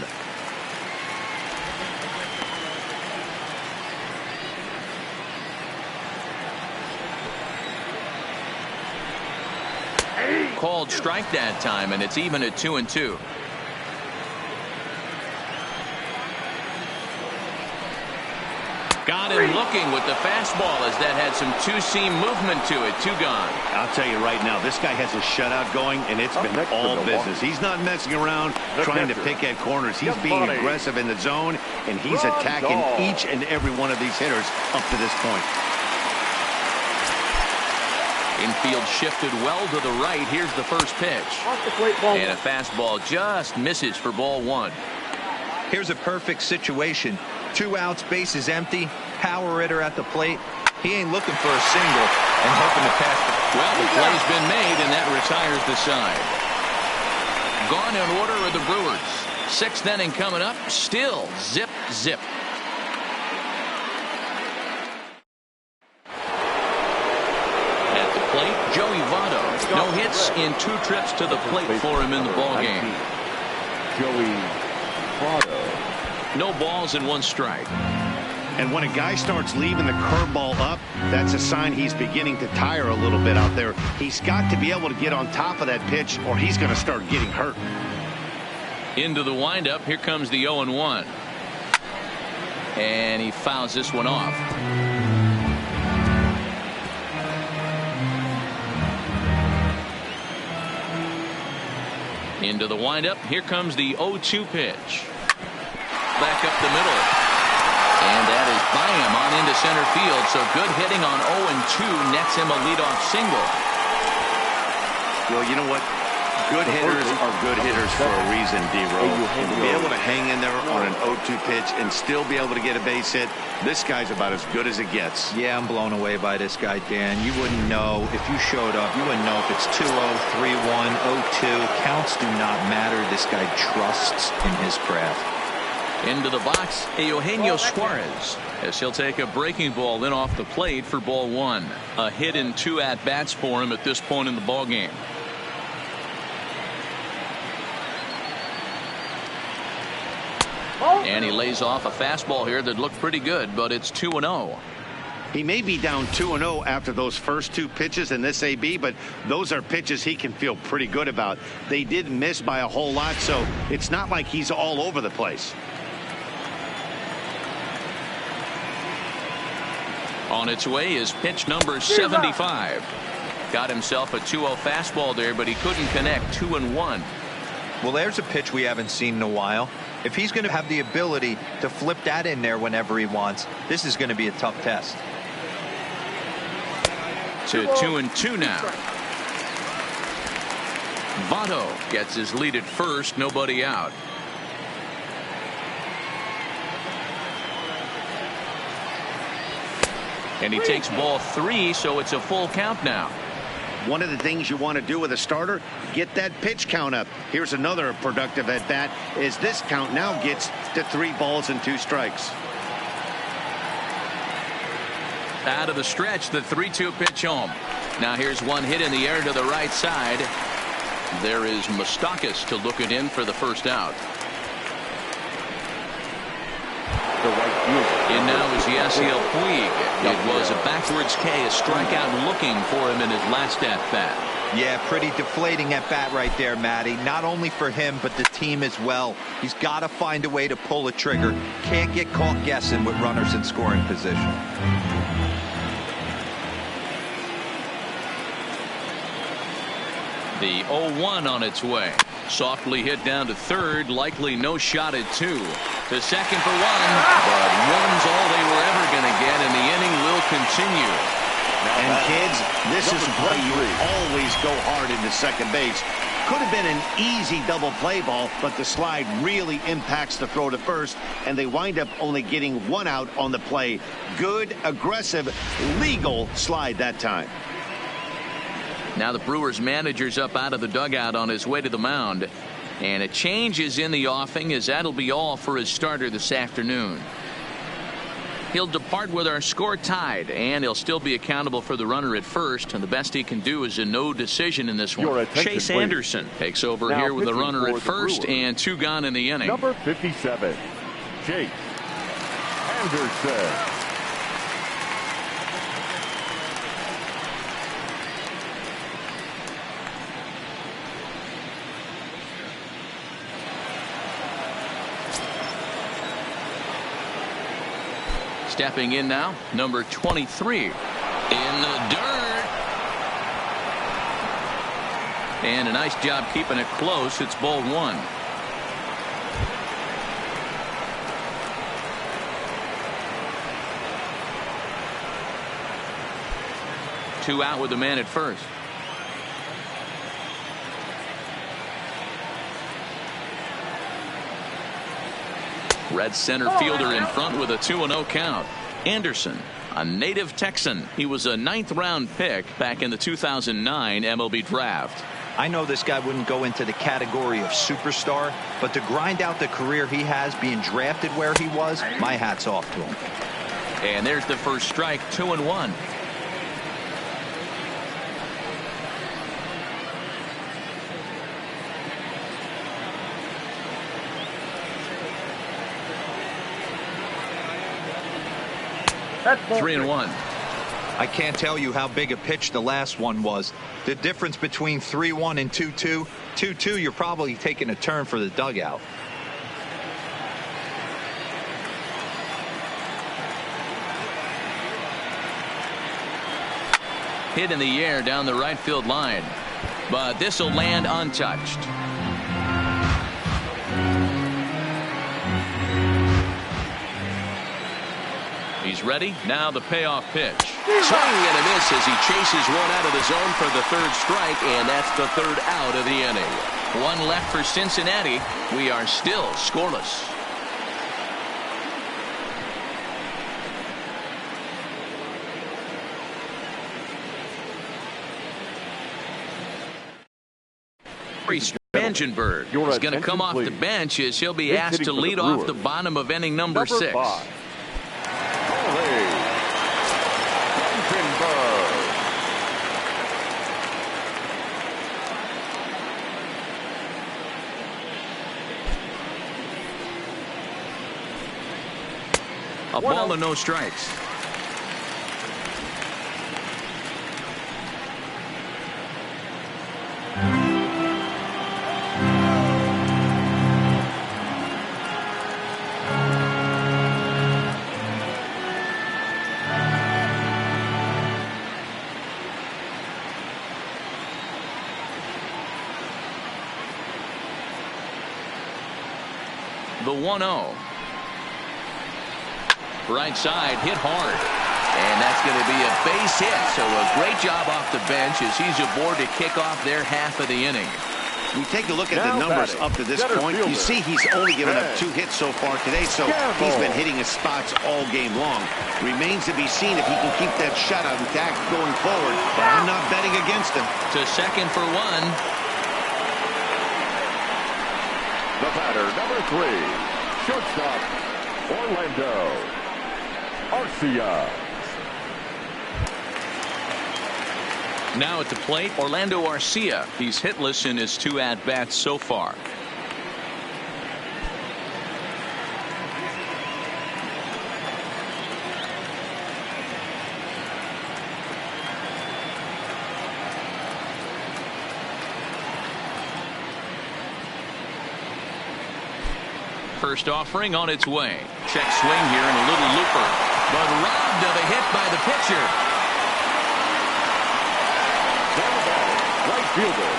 Called strike that time, and it's even at 2-2. Got him looking with the fastball as that had some two-seam movement to it. 2 gone. I'll tell you right now, this guy has a shutout going, and it's been all business. He's not messing around trying to pick at corners. He's being aggressive in the zone, and he's attacking each and every one of these hitters up to this point. Infield shifted well to the right. Here's the first pitch. And a fastball just misses for ball 1. Here's a perfect situation. 2 outs, bases empty, power hitter at the plate. He ain't looking for a single and hoping to pass. Well, the play's been made, and that retires the side. Gone in order are the Brewers. 6th inning coming up. Still zip, zip. At the plate, Joey Votto. No hits in 2 trips to the plate for him in the ballgame. Joey Votto. No balls and 1 strike. And when a guy starts leaving the curveball up, that's a sign he's beginning to tire a little bit out there. He's got to be able to get on top of that pitch, or he's going to start getting hurt. Into the windup. Here comes the 0-1. And he fouls this one off. Into the windup. Here comes the 0-2 pitch. Back up the middle. And that is by him on into center field. So good hitting on 0-2 nets him a leadoff single. Well, you know what? Good hitters are good hitters for a reason, D-Row. And to be able to hang in there on an 0-2 pitch and still be able to get a base hit, this guy's about as good as it gets. Yeah, I'm blown away by this guy, Dan. You wouldn't know if you showed up. You wouldn't know if it's 2-0, 3-1, 0-2. Counts do not matter. This guy trusts in his craft. Into the box, Eugenio Suarez, as he'll take a breaking ball in off the plate for ball 1. A hit in 2 at-bats for him at this point in the ball game. And he lays off a fastball here that looked pretty good, but it's 2-0. He may be down 2-0 after those first 2 pitches in this AB, but those are pitches he can feel pretty good about. They did miss by a whole lot, so it's not like he's all over the place. On its way is pitch number 75. Got himself a 2-0 fastball there, but he couldn't connect. 2-1. Well, there's a pitch we haven't seen in a while. If he's going to have the ability to flip that in there whenever he wants, this is going to be a tough test. To 2-2 now. Votto gets his lead at first, nobody out. And he takes ball 3, so it's a full count now. One of the things you want to do with a starter, get that pitch count up. Here's another productive at bat as this count now gets to 3 balls and 2 strikes. Out of the stretch, the 3-2 pitch home. Now here's one hit in the air to the right side. There is Moustakas to look it in for the first out. In now is Yasiel Puig. It was a backwards K, a strikeout looking for him in his last at-bat. Yeah, pretty deflating at bat right there, Matty. Not only for him, but the team as well. He's got to find a way to pull a trigger. Can't get caught guessing with runners in scoring position. The 0-1 on its way. Softly hit down to third, likely no shot at 2. To second for 1, but 1's all they were ever going to get, and the inning will continue. And kids, this is why you always go hard into second base. Could have been an easy double play ball, but the slide really impacts the throw to first, and they wind up only getting 1 out on the play. Good, aggressive, legal slide that time. Now the Brewers manager's up out of the dugout on his way to the mound. And a change is in the offing, as that'll be all for his starter this afternoon. He'll depart with our score tied, and he'll still be accountable for the runner at first, and the best he can do is a no decision in this one. Chase Anderson takes over now here with the runner at first Brewers. And 2 gone in the inning. Number 57, Chase Anderson. Stepping in now, number 23 in the dirt. And a nice job keeping it close. It's ball 1. Two out with the man at first. Red center fielder in front with a 2-0 count. Anderson, a native Texan. He was a 9th round pick back in the 2009 MLB draft. I know this guy wouldn't go into the category of superstar, but to grind out the career he has being drafted where he was, my hat's off to him. And there's the first strike, 2-1. That's 3-1. I can't tell you how big a pitch the last one was. The difference between 3-1 and 2-2. 2-2, you're probably taking a turn for the dugout. Hit in the air down the right field line, but this will land untouched. He's ready. Now the payoff pitch. Swing and a miss as he chases one out of the zone for the 3rd strike, and that's the 3rd out of the inning. 1 left for Cincinnati. We are still scoreless. Spangenberg is going to come off the bench as he'll be asked to lead off the bottom of inning number 6. 5. A ball and no strikes. The 1-0. Right side, hit hard. And that's going to be a base hit. So a great job off the bench as he's aboard to kick off their half of the inning. We take a look at the numbers up to this point. You see he's only given up 2 hits so far today, so he's been hitting his spots all game long. Remains to be seen if he can keep that shutout intact going forward, but I'm not betting against him. To second for 1. The batter, number 3, shortstop, Orlando Arcia. Now at the plate, Orlando Arcia. He's hitless in his 2 at-bats so far. First offering on its way. Check swing here and a little looper, but robbed of a hit by the pitcher. Right fielder,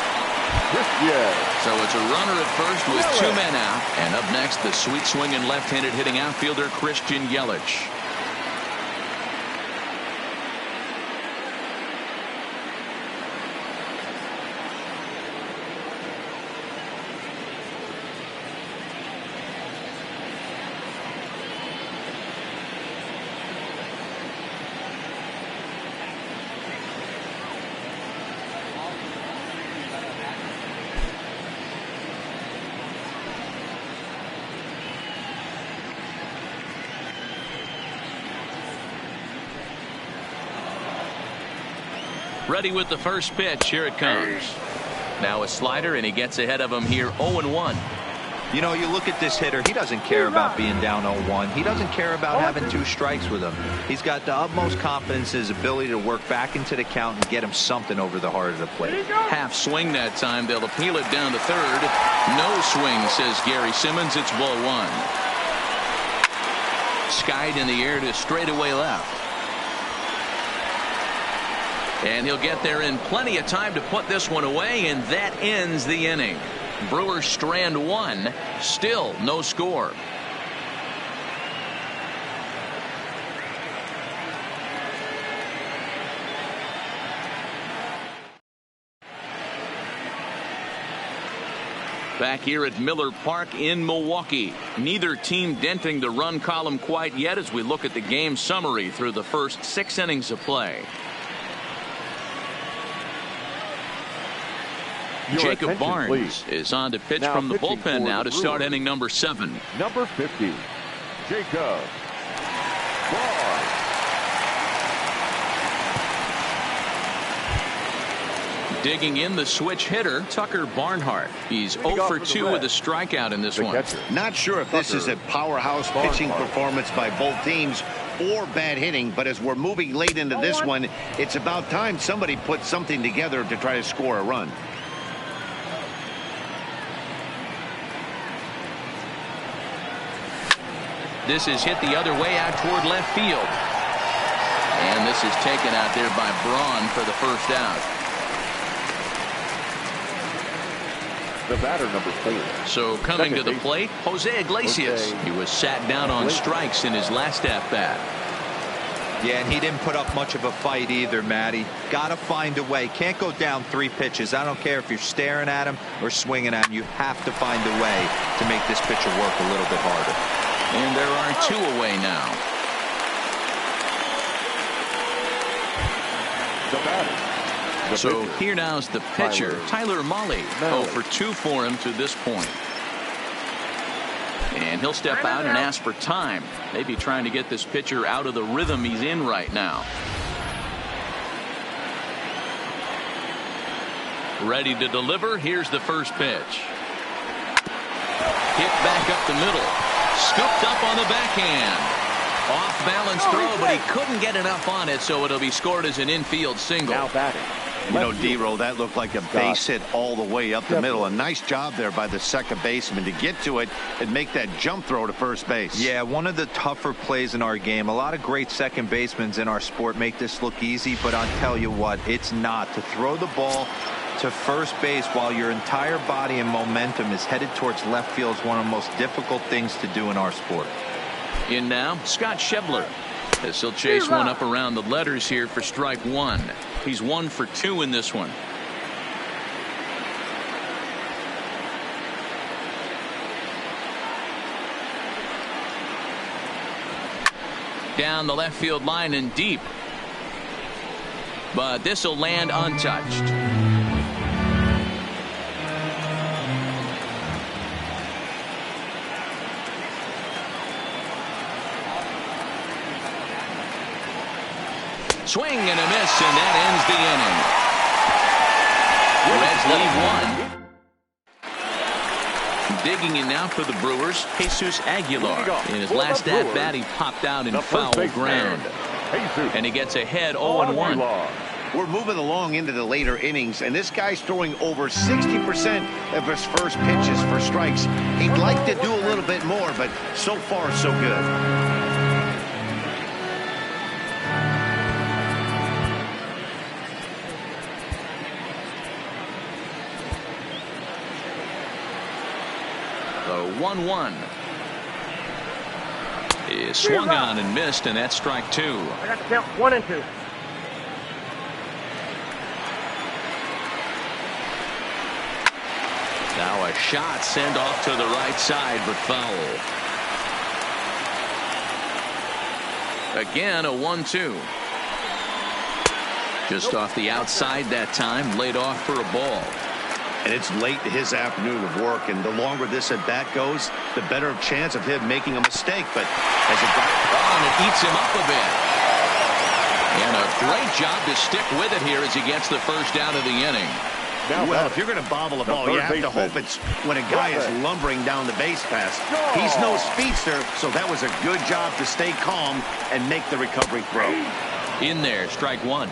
So it's a runner at first with 2 men out. And up next, the sweet swinging left-handed hitting outfielder Christian Yelich. Ready with the first pitch. Here it comes. Now a slider, and he gets ahead of him here 0-1. You know, you look at this hitter, he doesn't care about being down 0-1. He doesn't care about having 2 strikes with him. He's got the utmost confidence in his ability to work back into the count and get him something over the heart of the plate. Half swing that time. They'll appeal it down to third. No swing, says Gary Simmons. It's ball 1. Skied in the air to straightaway left. And he'll get there in plenty of time to put this one away, and that ends the inning. Brewers strand 1. Still no score. Back here at Miller Park in Milwaukee. Neither team denting the run column quite yet as we look at the game summary through the first 6 innings of play. Jacob Barnes is on to pitch from the bullpen now to start inning number 7. Number 50, Jacob Barnes. Digging in the switch hitter, Tucker Barnhart. He's 0 for 2 with a strikeout in this one. Not sure if this is a powerhouse pitching performance by both teams or bad hitting, but as we're moving late into this one, it's about time somebody put something together to try to score a run. This is hit the other way out toward left field. And this is taken out there by Braun for the first out. The batter, number 4. So coming to the plate, Jose Iglesias. He was sat down on strikes in his last at-bat. Yeah, and he didn't put up much of a fight either, Matty. Got to find a way. Can't go down 3 pitches. I don't care if you're staring at him or swinging at him. You have to find a way to make this pitcher work a little bit harder. And there are 2 away now. So here now's the pitcher, Tyler Mahle. 0 for 2 for him to this point. And he'll step out and ask for time. Maybe trying to get this pitcher out of the rhythm he's in right now. Ready to deliver. Here's the first pitch. Hit back up the middle. Scooped up on the backhand. Off balance throw, but he couldn't get enough on it, so it'll be scored as an infield single. Now batting. You know, D-Roll, that looked like a base hit all the way up the middle. A nice job there by the second baseman to get to it and make that jump throw to first base. Yeah, one of the tougher plays in our game. A lot of great second basemen in our sport make this look easy, but I'll tell you what, it's not. To throw the ball to first base while your entire body and momentum is headed towards left field is one of the most difficult things to do in our sport. In now, Scott Schebler. As he'll chase one up around the letters here for strike one. He's 1 for 2 in this one. Down the left field line and deep. But this will land untouched. Swing and a miss, and that ends the inning. Reds lead 1. Digging in now for the Brewers, Jesus Aguilar. In his last at-bat, he popped out in foul ground. And he gets ahead 0-1. We're moving along into the later innings, and this guy's throwing over 60% of his first pitches for strikes. He'd like to do a little bit more, but so far, so good. The 1-1 is swung on and missed, and that's strike 2. I got to count 1 and 2. Now a shot sent off to the right side, but foul. Again, a 1-2. Just off the outside that time, laid off for a ball. And it's late in his afternoon of work, and the longer this at-bat goes, the better chance of him making a mistake. But as it got on, it eats him up a bit. And a great job to stick with it here as he gets the first out of the inning. Well, if you're going to bobble a ball, you have to hope it's when a guy is lumbering down the base pass. He's no speedster, so that was a good job to stay calm and make the recovery throw. In there, strike 1.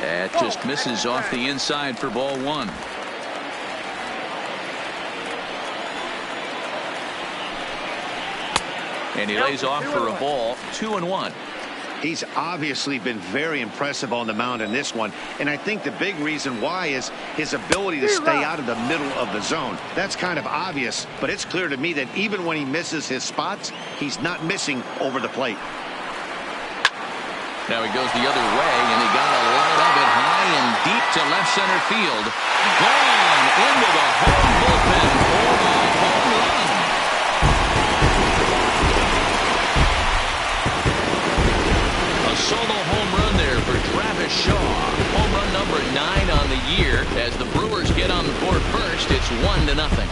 That just misses off the inside for ball 1. And he lays off for a ball, 2-1. He's obviously been very impressive on the mound in this one, and I think the big reason why is his ability to stay out of the middle of the zone. That's kind of obvious, but it's clear to me that even when he misses his spots, he's not missing over the plate. Now he goes the other way, and he got a lot of it high and deep to left center field. Gone into the home bullpen for a home run. A solo home run there for Travis Shaw. Home run number 9 on the year. As the Brewers get on the board first, it's 1-0.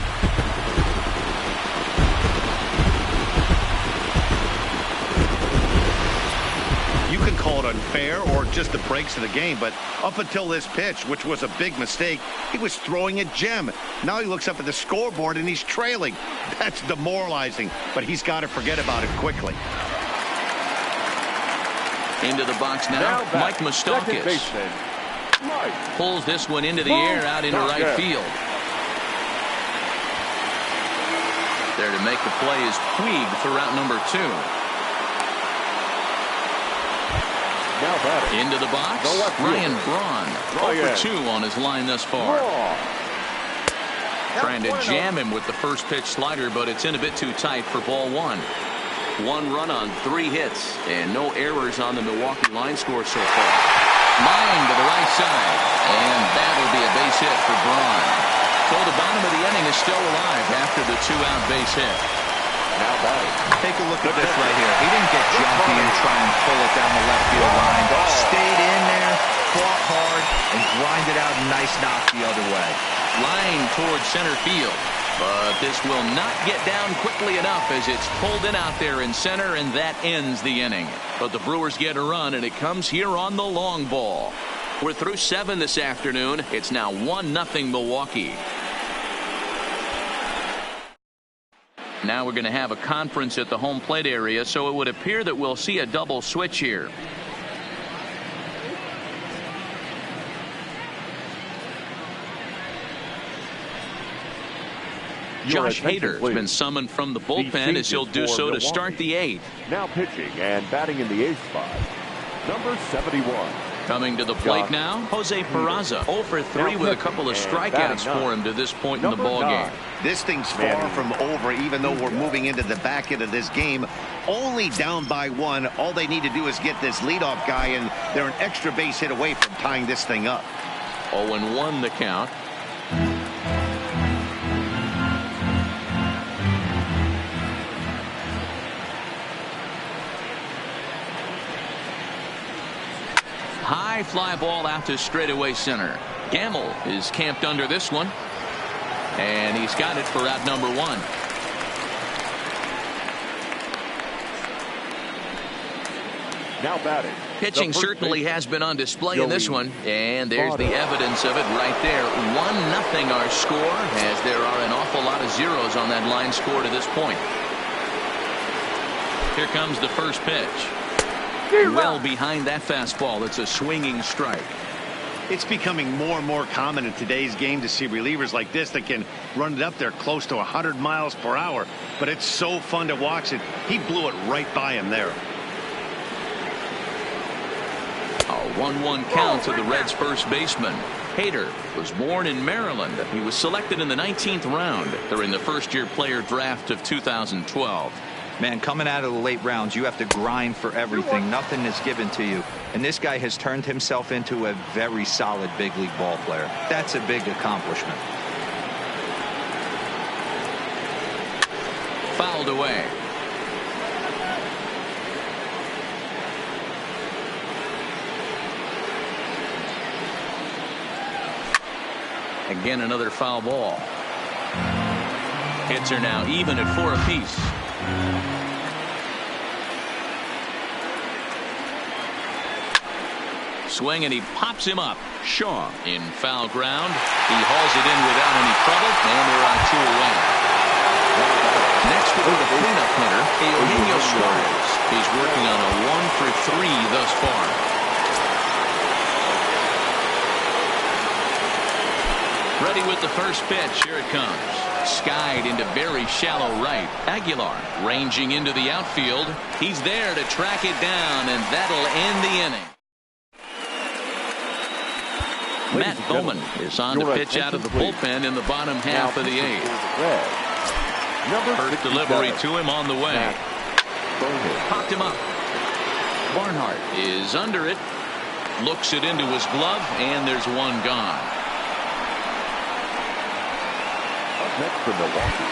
Call it unfair or just the breaks of the game, but up until this pitch, which was a big mistake, he was throwing a gem. Now he looks up at the scoreboard and he's trailing. That's demoralizing, but he's got to forget about it quickly. Into the box now Mike Moustakas pulls this one into the air out into right field. There to make the play is Puig for route number 2. Into the box, Ryan Braun, 0 for 2 on his line thus far. Trying to jam him with the first pitch slider, but it's in a bit too tight for ball 1. 1 run on 3 hits, and no errors on the Milwaukee line score so far. Line to the right side, and that will be a base hit for Braun. So the bottom of the inning is still alive after the 2-out base hit. Take a look at this right here. He didn't get jumpy and try and pull it down the left field line. Stayed in there, fought hard, and grinded out a nice knock the other way. Line towards center field. But this will not get down quickly enough as it's pulled in out there in center, and that ends the inning. But the Brewers get a run, and it comes here on the long ball. We're through 7 this afternoon. It's now 1-0 Milwaukee. Now we're going to have a conference at the home plate area, so it would appear that we'll see a double switch here. Josh Hader has been summoned from the bullpen as he'll do so to start the 8th. Now pitching and batting in the 8th spot, number 71. Coming to the plate now, Jose Peraza, 0 for 3 with a couple of strikeouts for him to this point in the ball game. This thing's far from over, even though we're moving into the back end of this game. Only down by 1. All they need to do is get this leadoff guy, and they're an extra base hit away from tying this thing up. 0-1 the count. High fly ball out to straightaway center. Gamble is camped under this one, and he's got it for out number 1. Now batting. Pitching certainly has been on display in this one, and there's the evidence of it right there. 1-0 our score, as there are an awful lot of zeros on that line score to this point. Here comes the first pitch. Well behind that fastball. It's a swinging strike. It's becoming more and more common in today's game to see relievers like this that can run it up there close to 100 miles per hour. But it's so fun to watch it. He blew it right by him there. A 1-1 count to the Reds' first baseman. Hader was born in Maryland. He was selected in the 19th round during the first-year player draft of 2012. Man, coming out of the late rounds, you have to grind for everything. Nothing is given to you. And this guy has turned himself into a very solid big league ball player. That's a big accomplishment. Fouled away. Again, another foul ball. Hits are now even at 4 apiece. Swing, and he pops him up. Shaw in foul ground. He hauls it in without any trouble, and they're on 2 away. Next will be the cleanup hitter, Eugenio Suarez. He's working on a 1 for 3 thus far. Ready with the first pitch. Here it comes. Skied into very shallow right. Aguilar ranging into the outfield. He's there to track it down, and that'll end the inning. Matt Bowman is on to pitch out of the bullpen in the bottom half of the 8th. First delivery to him on the way. Popped him up. Barnhart is under it. Looks it into his glove, and there's one gone. Next for Milwaukee,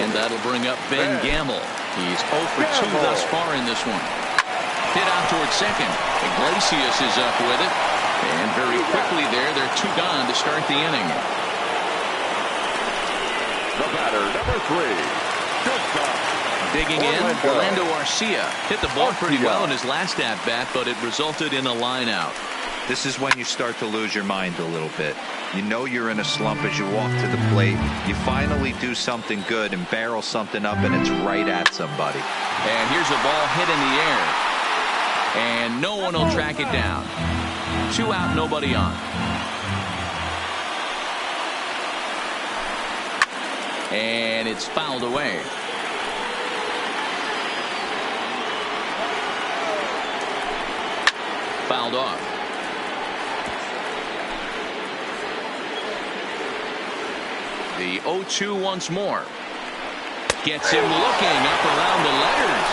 and that'll bring up Ben Gamble. He's 0 for 2 thus far in this one. Hit out towards second. Iglesias is up with it, and very quickly they're 2 gone to start the inning. The batter, number 3. Digging in, Orlando Arcia hit the ball pretty well in his last at bat, but it resulted in a line out. This is when you start to lose your mind a little bit. You know you're in a slump as you walk to the plate. You finally do something good and barrel something up, and it's right at somebody. And here's a ball hit in the air, and no one will track it down. 2 out, nobody on. And it's fouled away. Fouled off. The 0-2 once more. Gets him looking up around the letters.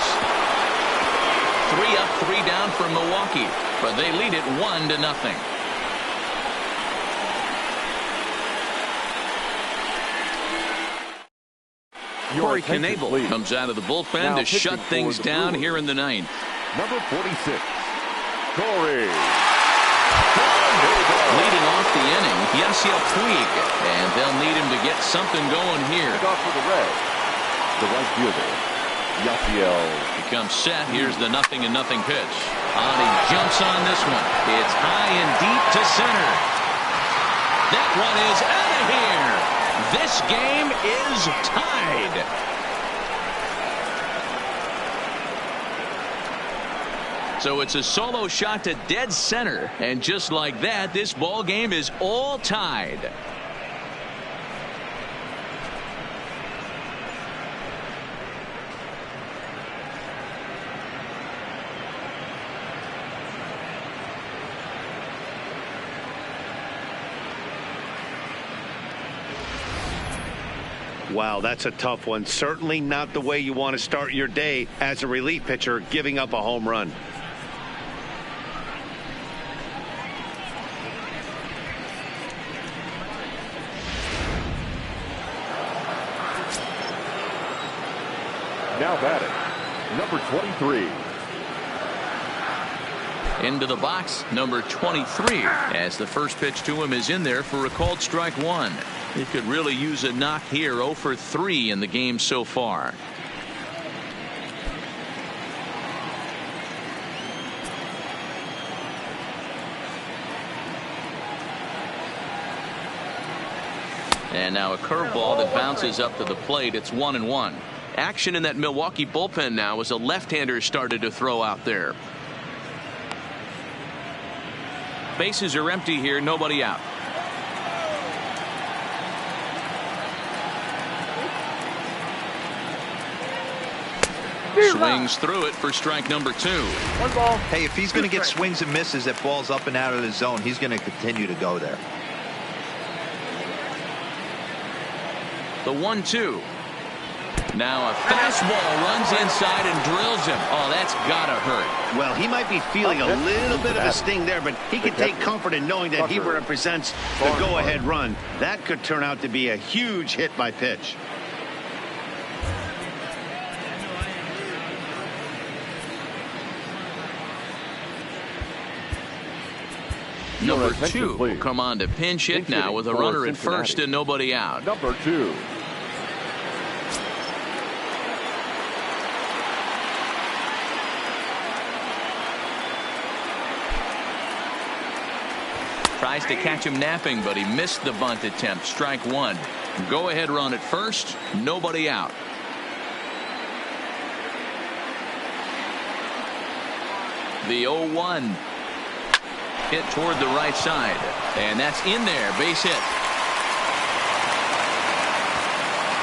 3 up, 3 down for Milwaukee, but they lead it 1-0. Corey Knebel comes out of the bullpen to shut things down here in the 9th. Number 46, Corey. Leading off the inning, Yasiel Puig, and they'll need him to get something going here. Off for the Reds, the right fielder, Yasiel. He comes set. Here's the 0-0 pitch. He jumps on this one. It's high and deep to center. That one is out of here. This game is tied. So it's a solo shot to dead center, and just like that, this ball game is all tied. Wow, that's a tough one. Certainly not the way you want to start your day as a relief pitcher, giving up a home run. Now batting, number 23. Into the box, number 23, as the first pitch to him is in there for a called strike one. He could really use a knock here. 0 for 3 in the game so far. And now a curveball that bounces up to the plate. It's 1-1. Action in that Milwaukee bullpen now as a left-hander started to throw out there. Bases are empty here, nobody out. Swings through it for strike number 2. 1 ball. Hey, if he's going to get swings and misses at balls up and out of the zone, he's going to continue to go there. The 1-2. Now a fastball runs inside and drills him. Oh, that's gotta hurt. Well, he might be feeling a little bit of a sting there, but he can take comfort in knowing that he represents the go-ahead run. That could turn out to be a huge hit by pitch. Number 2 will come on to pinch hit now with a runner at first and nobody out. Number 2. Tries to catch him napping, but he missed the bunt attempt. Strike 1. Go ahead run at first, nobody out. The 0-1. Hit toward the right side, and that's in there. Base hit.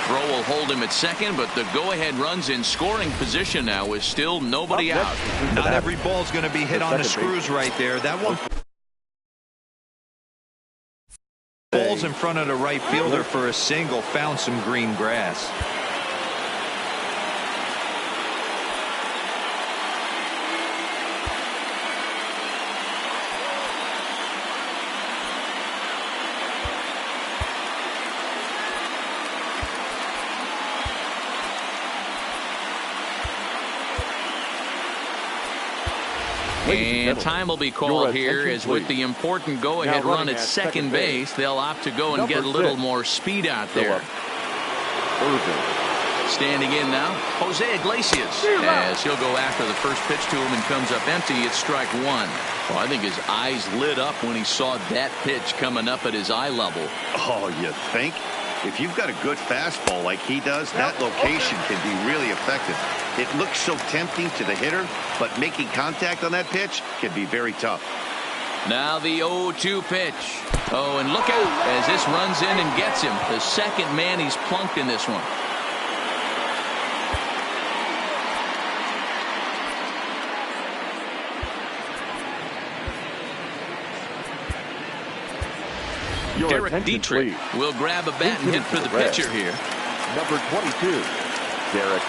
Throw will hold him at second, but the go-ahead run's in scoring position now with still nobody out. Not every ball's going to be hit on the screws right there. That one balls in front of the right fielder for a single, found some green grass. And time will be called here as with the important go-ahead run at second base, they'll opt to go and get a little more speed out there. Standing in now, Jose Iglesias, as he'll go after the first pitch to him and comes up empty. It's strike 1. Well, I think his eyes lit up when he saw that pitch coming up at his eye level. Oh, you think? If you've got a good fastball like he does, that location can be really effective. It looks so tempting to the hitter, but making contact on that pitch can be very tough. Now the 0-2 pitch. Oh, and look out as this runs in and gets him. The second man he's plunked in this one. Derek Dietrich will grab a bat and hit for the pitcher here. Number 22, Derek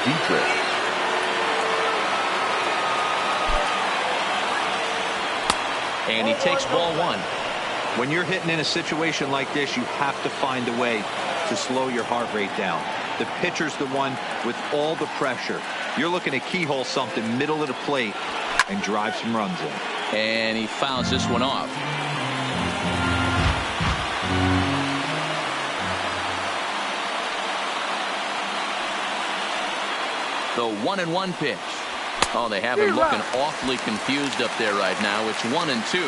Dietrich. And he takes ball 1. When you're hitting in a situation like this, you have to find a way to slow your heart rate down. The pitcher's the one with all the pressure. You're looking to keyhole something middle of the plate and drive some runs in. And he fouls this one off. The 1-1 pitch. Oh, they have him looking awfully confused up there right now. It's 1-2.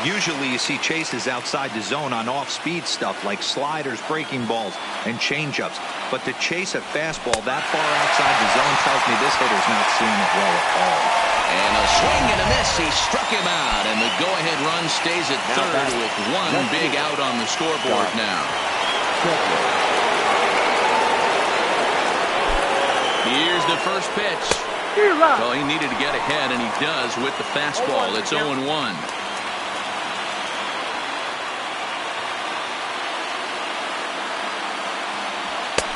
Usually you see chases outside the zone on off-speed stuff like sliders, breaking balls, and changeups. But to chase a fastball that far outside the zone tells me this hitter's not seeing it well at all. And a swing and a miss. He struck him out, and the go-ahead run stays at third with one big out on the scoreboard now. Here's the first pitch. Well, he needed to get ahead, and he does with the fastball. It's 0-1.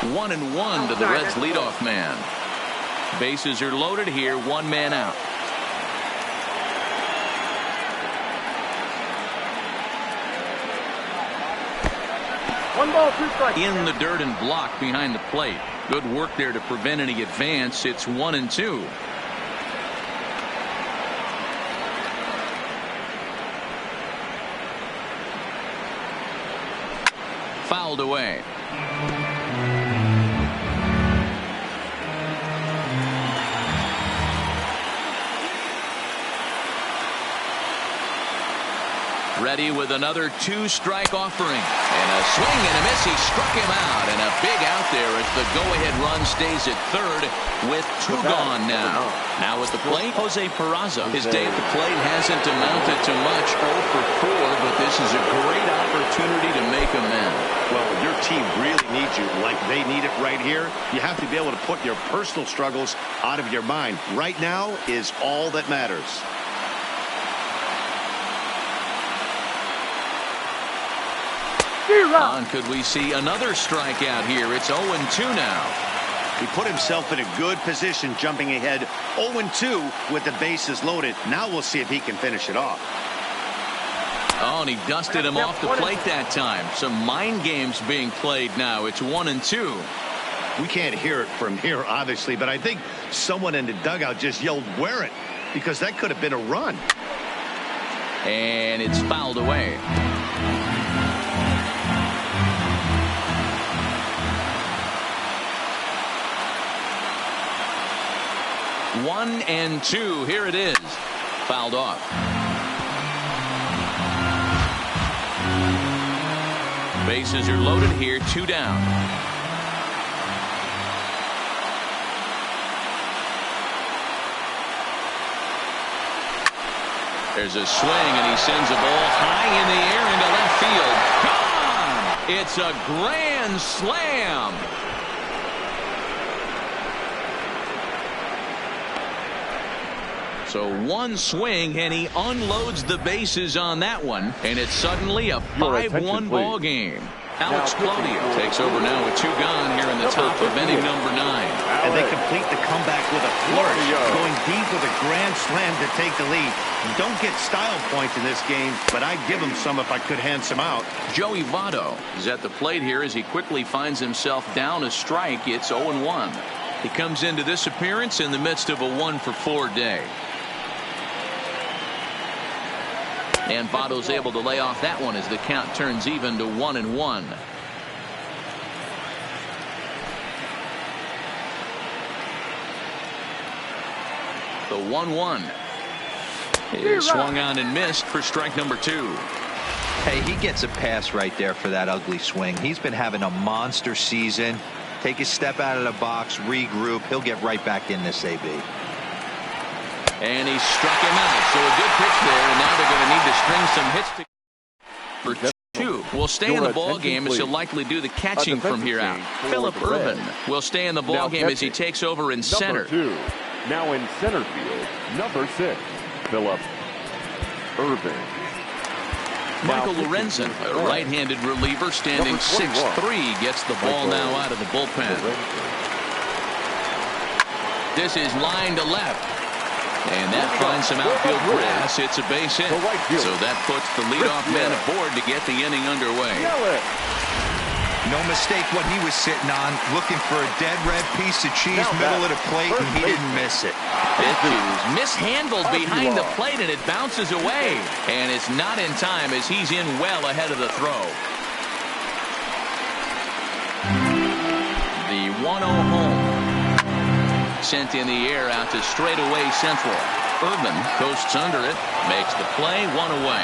1-1 to the Reds leadoff man. Bases are loaded here, one man out. One ball, 2 strikes. In the dirt and blocked behind the plate. Good work there to prevent any advance. It's 1-2. Fouled away. Ready with another 2-strike offering. And a swing and a miss. He struck him out. And a big out there as the go-ahead run stays at third with 2 gone now. Now at the plate, Jose Peraza. His day at the plate hasn't amounted to much. 0 for 4, but this is a great opportunity to make amends. Well, your team really needs you like they need it right here. You have to be able to put your personal struggles out of your mind. Right now is all that matters. On, could we see another strikeout here? It's 0-2 now. He put himself in a good position jumping ahead 0-2 with the bases loaded. Now we'll see if he can finish it off. Oh, and he dusted him off the plate that time. Some mind games being played now. It's 1-2. We can't hear it from here, obviously, but I think someone in the dugout just yelled, "Wear it," because that could have been a run. And it's fouled away. One and 2. Here it is. Fouled off. Bases are loaded here. 2 down. There's a swing, and he sends a ball high in the air into left field. Gone! It's a grand slam. So one swing, and he unloads the bases on that one, and it's suddenly a 5-1 ball game. Alex Claudio takes over now with 2 gone here in the top of inning number 9. And they complete the comeback with a flourish, going deep with a grand slam to take the lead. Don't get style points in this game, but I'd give him some if I could hand some out. Joey Votto is at the plate here as he quickly finds himself down a strike. It's 0-1. He comes into this appearance in the midst of a 1 for 4 day. And Votto's able to lay off that one as the count turns even to 1-1. The 1-1 is swung on and missed for strike number 2. Hey, he gets a pass right there for that ugly swing. He's been having a monster season. Take a step out of the box, regroup. He'll get right back in this AB. And he struck him out. So a good pitch there, and now they're going to need to string some hits for 2. Will stay in the ball game as he'll likely do the catching from here out. Philip Urban will stay in the ball game as he takes over in center. Number 2, now in center field, number 6, Philip Urban. Michael Lorenzen, a right-handed reliever, standing 6'3", gets the ball now out of the bullpen. This is line to left. And that finds some outfield grass. It's a base hit. So that puts the leadoff man aboard to get the inning underway. No mistake what he was sitting on, looking for a dead red piece of cheese, middle of the plate, and he didn't miss it. Pitch is mishandled behind the plate, and it bounces away. And it's not in time as he's in well ahead of the throw. The 1-0 home. Sent in the air out to straightaway central. Urban coasts under it, makes the play, 1 away.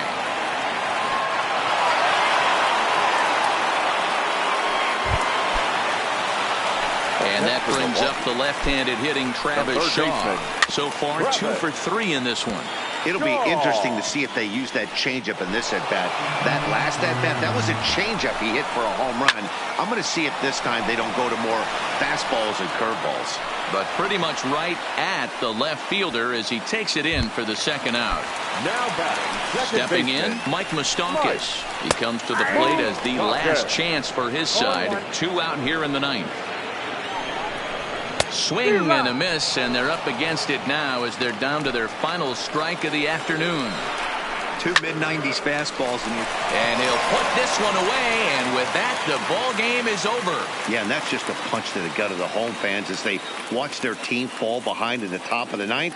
And that brings up the left-handed hitting Travis Shaw. So far, 2 for 3 in this one. It'll be interesting to see if they use that changeup in this at-bat. That last at-bat, that was a changeup he hit for a home run. I'm going to see if this time they don't go to more fastballs and curveballs. But pretty much right at the left fielder as he takes it in for the second out. Now batting, Stepping in, Mike Moustakas. He comes to the plate as the last chance for his side. 2 out here in the 9th. Swing and a miss, and they're up against it now as they're down to their final strike of the afternoon. 2 mid-90s fastballs in here. And he'll put this one away, and with that, the ball game is over. Yeah, and that's just a punch to the gut of the home fans as they watch their team fall behind in the top of the 9th.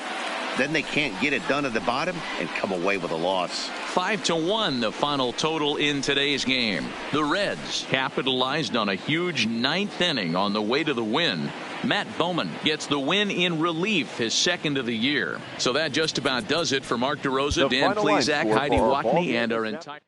Then they can't get it done at the bottom and come away with a loss. 5-1 the final total in today's game. The Reds capitalized on a huge 9th inning on the way to the win. Matt Bowman gets the win in relief, his second of the year. So that just about does it for Mark DeRosa, Dan Plesac, Heidi Wackney, and our entire